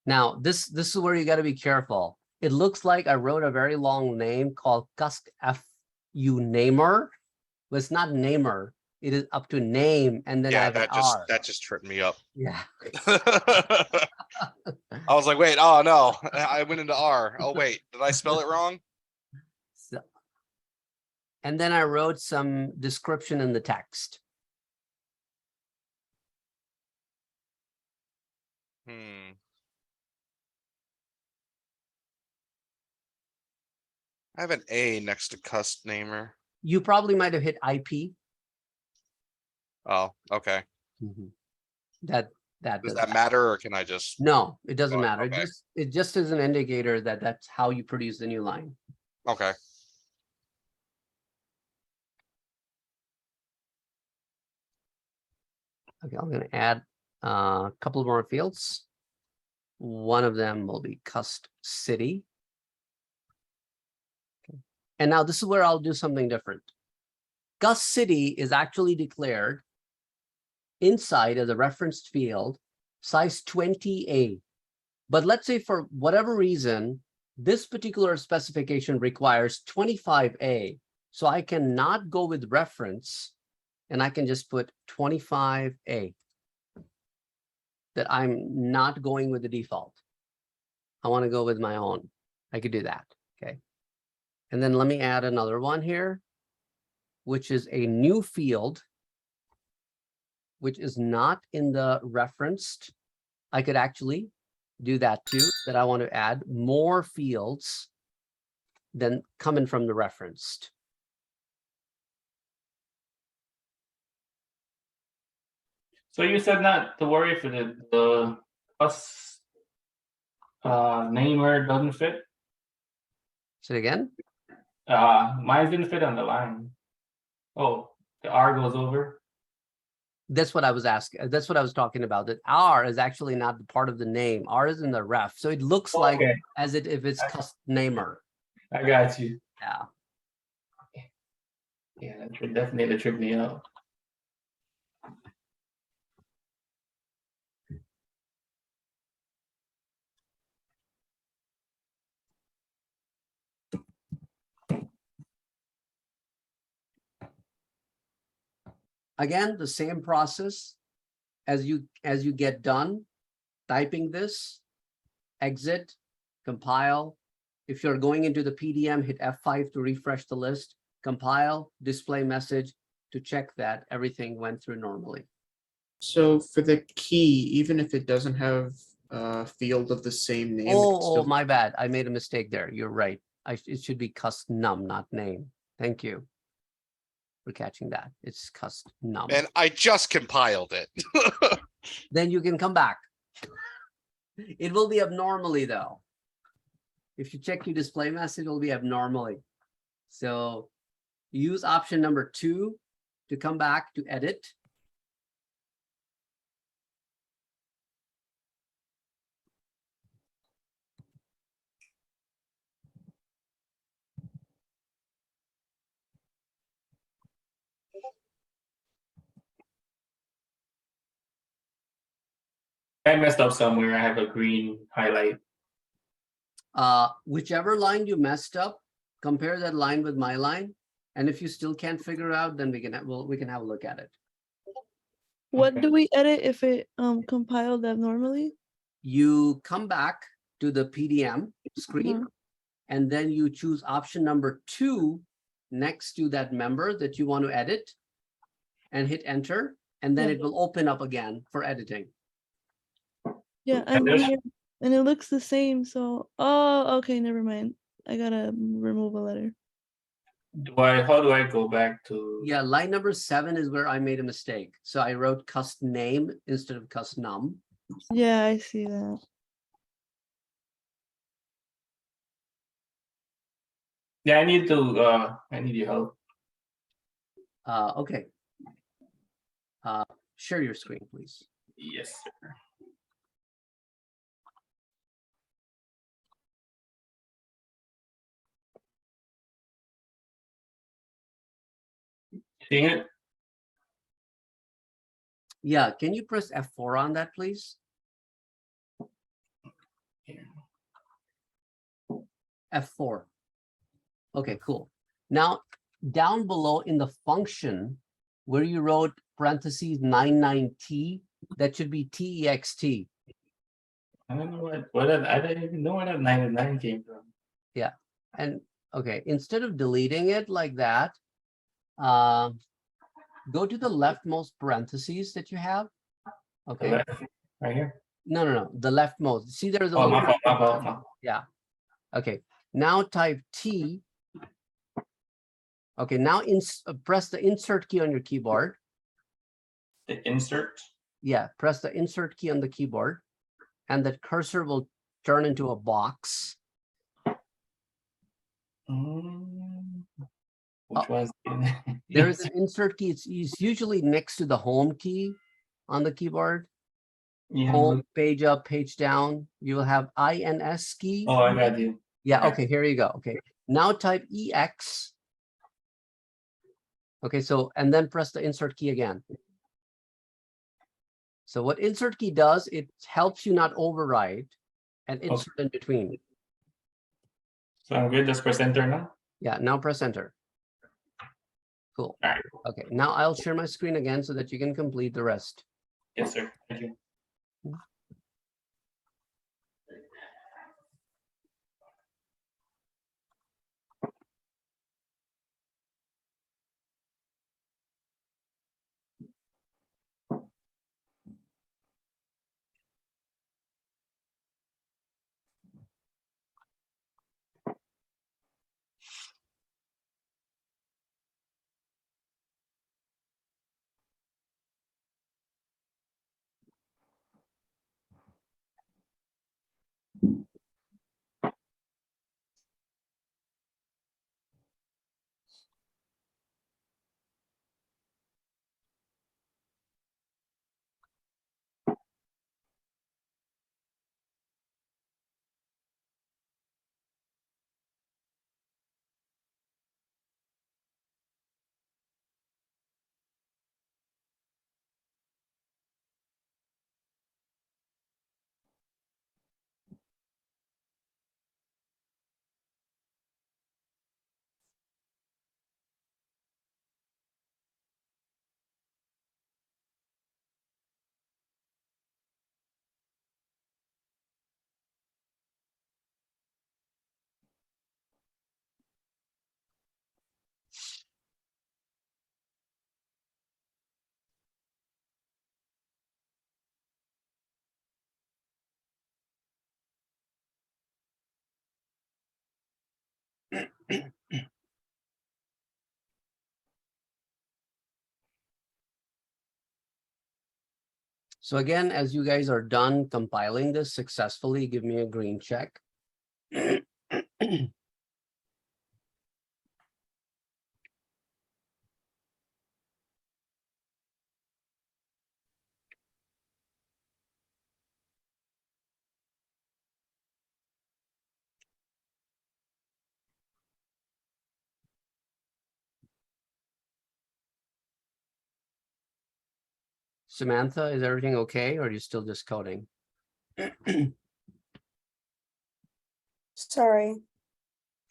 Now, this is where you got to be careful. It looks like I wrote a very long name called cusk FU namer, but it's not namer. It is up to name and then I Yeah, have an R. that just tripped me up. Yeah. I was like, wait, oh no, I went into R. Oh wait, did I spell it wrong? So, and then I wrote some description in the text. I have an A next to cust namer. You probably might have hit IP. Oh, okay. That Does that matter, or can I just? No, it doesn't Oh, matter. okay. It just is an indicator that that's how you produce the new line. Okay. Okay, I'm going to add a couple more fields. One of them will be cust city. Okay. And now this is where I'll do something different. Cust city is actually declared inside as a referenced field, size 20A. But let's say for whatever reason, this particular specification requires 25A. So I cannot go with reference, and I can just put 25A. That I'm not going with the default. I want to go with my own. I could do that. Okay. And then let me add another one here, which is a new field, which is not in the referenced. I could actually do that too, that I want to add more fields than coming from the referenced. So you said not to worry if the us namer doesn't fit. Say it again. Mine didn't fit on the line. Oh, the R goes over. That's what I was asking. That's what I was talking about. That R is actually not the part of the name. R is in the ref, so it looks like as if it's custom namer. I got you. Yeah. Yeah, that definitely tripped me out. Again, the same process as you get done typing this, exit, compile. If you're going into the PDM, hit F5 to refresh the list, compile, display message to check that everything went through normally. So for the key, even if it doesn't have a field of the same name, it Oh, still- my bad. I made a mistake there. You're right. It should be custom, not name. Thank you for catching that. It's custom. And I just compiled it. Then you can come back. It will be abnormally though. If you check your display message, it will be abnormally. So use option number 2 to come back to edit. I messed up somewhere. I have a green highlight. Whichever line you messed up, compare that line with my line. And if you still can't figure out, then we can have a look at it. What do we edit if it compiled abnormally? You come back to the PDM screen, and then you choose option number 2 next to that member that you want to edit, and hit enter, and then it will open up again for editing. Yeah, I'm here, and it looks the same. So, oh, okay, never mind. I gotta remove a letter. How do I go back to? Yeah, line number 7 is where I made a mistake. So I wrote cust name instead of cust num. Yeah, I see that. Yeah, I need your help. Okay. Share your screen, please. Yes, sir. Seeing it? Yeah, can you press F4 on that, please? F4. Okay, cool. Now, down below in the function, where you wrote parentheses 99T, that should be TEXT. I don't know what I don't even know where that 99 came from. Yeah. And okay, instead of deleting it like that, go to the leftmost parentheses that you have. Okay. Left, right here. No. The leftmost. See, there's a Oh, little. my fault. Yeah. Okay. Now type T. Okay. Now press the insert key on your keyboard. The insert. Yeah. Press the insert key on the keyboard, and that cursor will turn into a box. Which one's There is an insert key. It's usually next to the home key on the keyboard. Yeah. Home, page up, page down. You will have INS key. Oh, I got you. Yeah. Okay. Here you go. Okay. Now type EX. Okay. So, and then press the insert key again. So what insert key does, it helps you not overwrite and insert in between. So I'm good. Just press enter now. Yeah. Now press enter. Cool. All right. Okay. Now I'll share my screen again so that you can complete the rest. Yes, sir. Thank you. So again, as you guys are done compiling this successfully, give me a green check. Samantha, is everything okay, or are you still just coding? Sorry.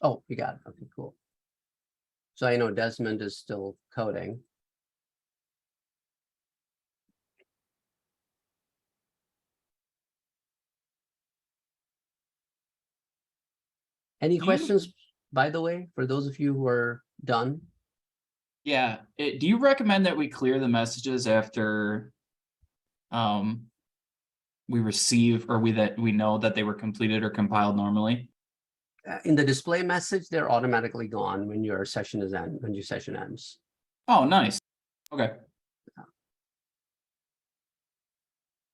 Oh, you got it. Okay, cool. So I know Desmond is still coding. Any questions, by the way, for those of you who are done? Yeah. Do you recommend that we clear the messages after we receive or we know that they were completed or compiled normally? In the display message, they're automatically gone when your session is when your session ends. Oh, nice. Okay.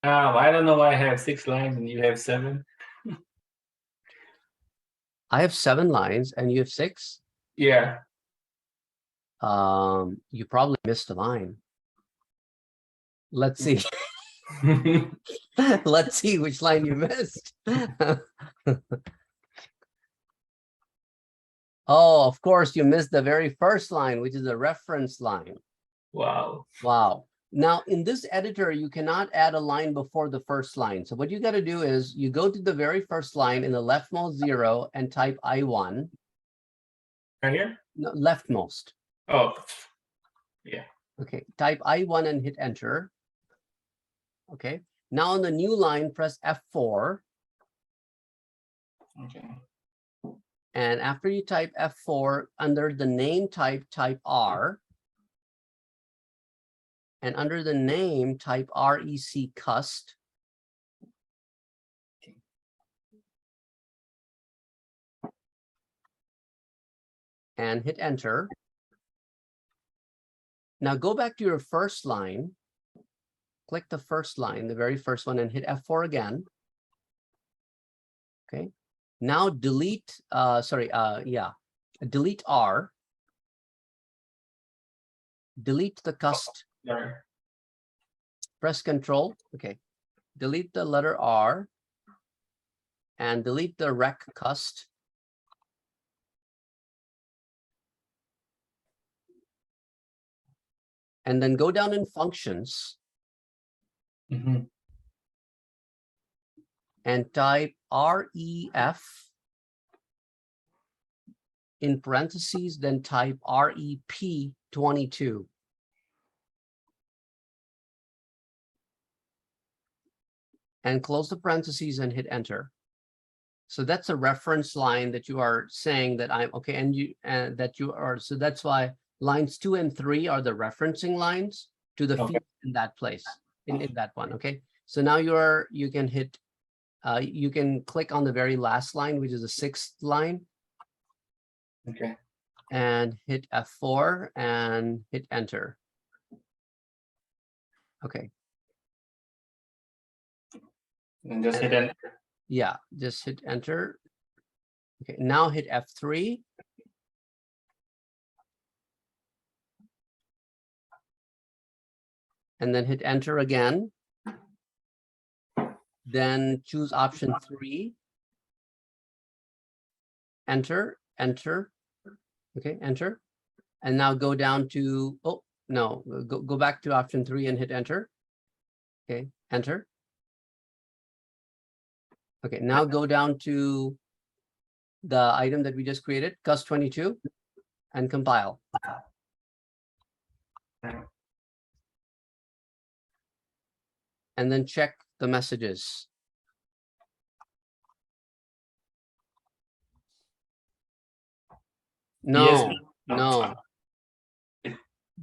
I don't know why I have 6 lines and you have 7. I have 7 lines and you have 6. Yeah. You probably missed a line. Let's see. Let's see which line you missed. Oh, of course, you missed the very first line, which is a reference line. Wow. Wow. Now, in this editor, you cannot add a line before the first line. So what you got to do is you go to the very first line in the leftmost 0 and type I1. Right here? No, leftmost. Oh, yeah. Okay, type I1 and hit enter. Okay, now on the new line, press F4. Okay. And after you type F4, under the name type R. And under the name, type REC cust. And hit enter. Now go back to your first line. Click the first line, the very first one, and hit F4 again. Okay. Now delete, delete R. Delete the cust. Sorry. Press Control. Okay. Delete the letter R and delete the rec cust. And then go down in functions and type REF in parentheses, then type REP22. And close the parentheses and hit enter. So that's a reference line that you are saying that I'm okay, and that you are, so that's why lines 2 and 3 are the referencing lines to the field in that place, in that one. Okay, so now you can hit, you can click on the very last line, which is the 6th line. Okay. And hit F4 and hit enter. Okay. And just hit enter. Yeah, just hit enter. Okay, now hit F3. And then hit enter again. Then choose option 3. Enter, enter. Okay, enter. And now go down to, oh, no, go back to option 3 and hit enter. Okay, enter. Okay, now go down to the item that we just created, cust22, and compile. And then check the messages. No, DSP? no.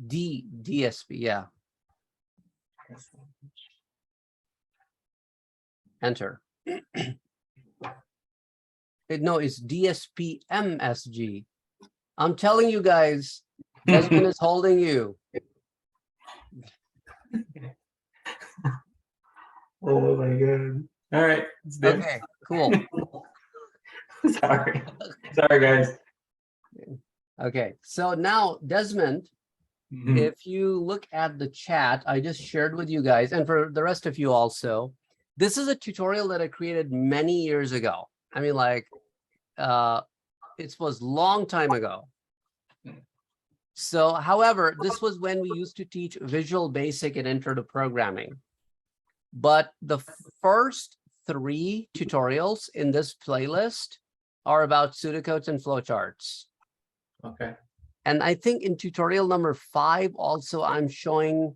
DSP, yeah. Enter. No, it's DSP MSG. I'm telling you guys, Desmond is holding you. Oh my god. All right. It's done. Okay, cool. Sorry. Sorry, guys. Okay, so now Desmond, if you look at the chat, I just shared with you guys, and for the rest of you also, this is a tutorial that I created many years ago. I mean, like, it was long time ago. So, however, this was when we used to teach Visual Basic and Intro to Programming. But the first 3 tutorials in this playlist are about pseudocodes and flowcharts. Okay. And I think in tutorial number 5, also, I'm showing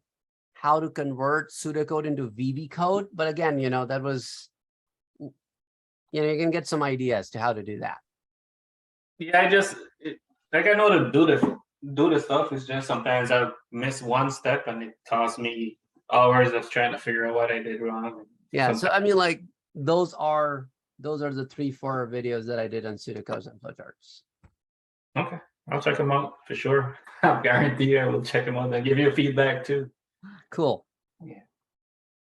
how to convert pseudocode into VB code. But again, you know, that was, you know, you can get some ideas to how to do that. Yeah, I know to do the stuff. It's just sometimes I miss one step and it costs me hours of trying to figure out what I did wrong. Yeah, so I mean, like, those are the 3-4 videos that I did on pseudocodes and flowcharts. Okay, I'll check them out for sure. I guarantee you I will check them out and give you feedback too. Cool. Yeah.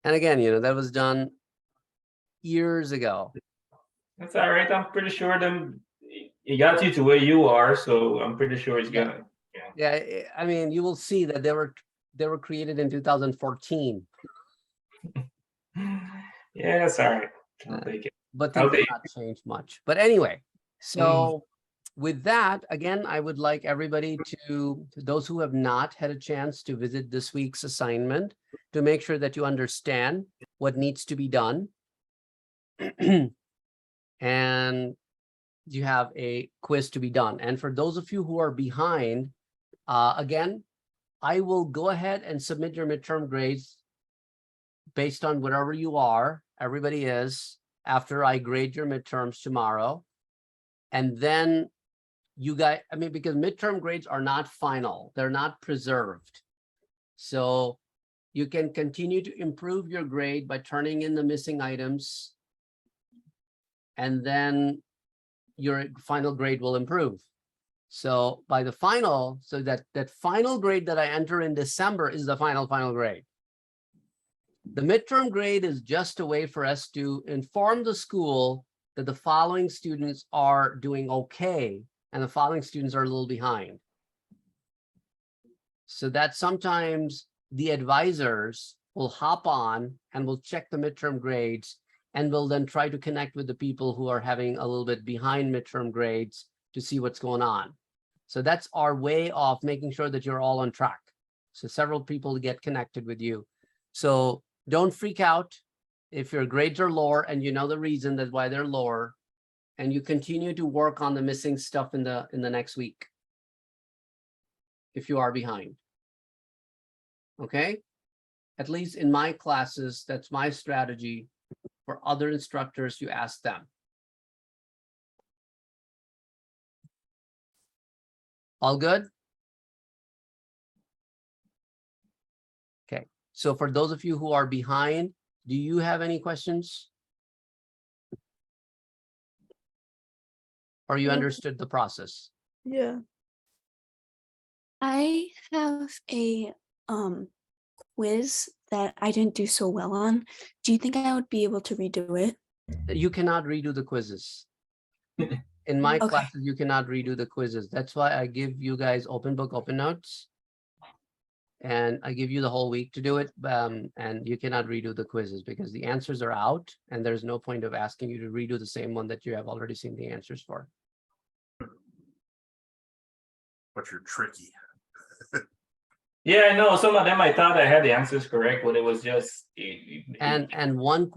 And again, you know, that was done years ago. That's all right. I'm pretty sure it got you to where you are, so I'm pretty sure it's gonna. Yeah, I mean, you will see that they were created in 2014. Yeah, that's all right. I'll take it. But things have not changed much. But anyway, so with that, again, I would like everybody to those who have not had a chance to visit this week's assignment, to make sure that you understand what needs to be done. And you have a quiz to be done. And for those of you who are behind, again, I will go ahead and submit your midterm grades based on wherever you are, everybody is, after I grade your midterms tomorrow. And then you guys, I mean, because midterm grades are not final, they're not preserved. So you can continue to improve your grade by turning in the missing items. And then your final grade will improve. So by the final, so that final grade that I enter in December is the final grade. The midterm grade is just a way for us to inform the school that the following students are doing okay and the following students are a little behind. So that sometimes the advisors will hop on and will check the midterm grades and will then try to connect with the people who are having a little bit behind midterm grades to see what's going on. So that's our way of making sure that you're all on track. So several people get connected with you. So don't freak out if your grades are lower and you know the reason that's why they're lower, and you continue to work on the missing stuff in the next week if you are behind. Okay? At least in my classes, that's my strategy. For other instructors, you ask them. All good? Okay, so for those of you who are behind, do you have any questions? Or you understood the process? Yeah. I have a quiz that I didn't do so well on. Do you think I would be able to redo it? You cannot redo the quizzes. In my Okay. classes, you cannot redo the quizzes. That's why I give you guys open book, open notes. And I give you the whole week to do it. And you cannot redo the quizzes because the answers are out and there's no point of asking you to redo the same one that you have already seen the answers for. But you're tricky. Yeah, I know. Some of them I thought I had the answers correct, but it was just. And one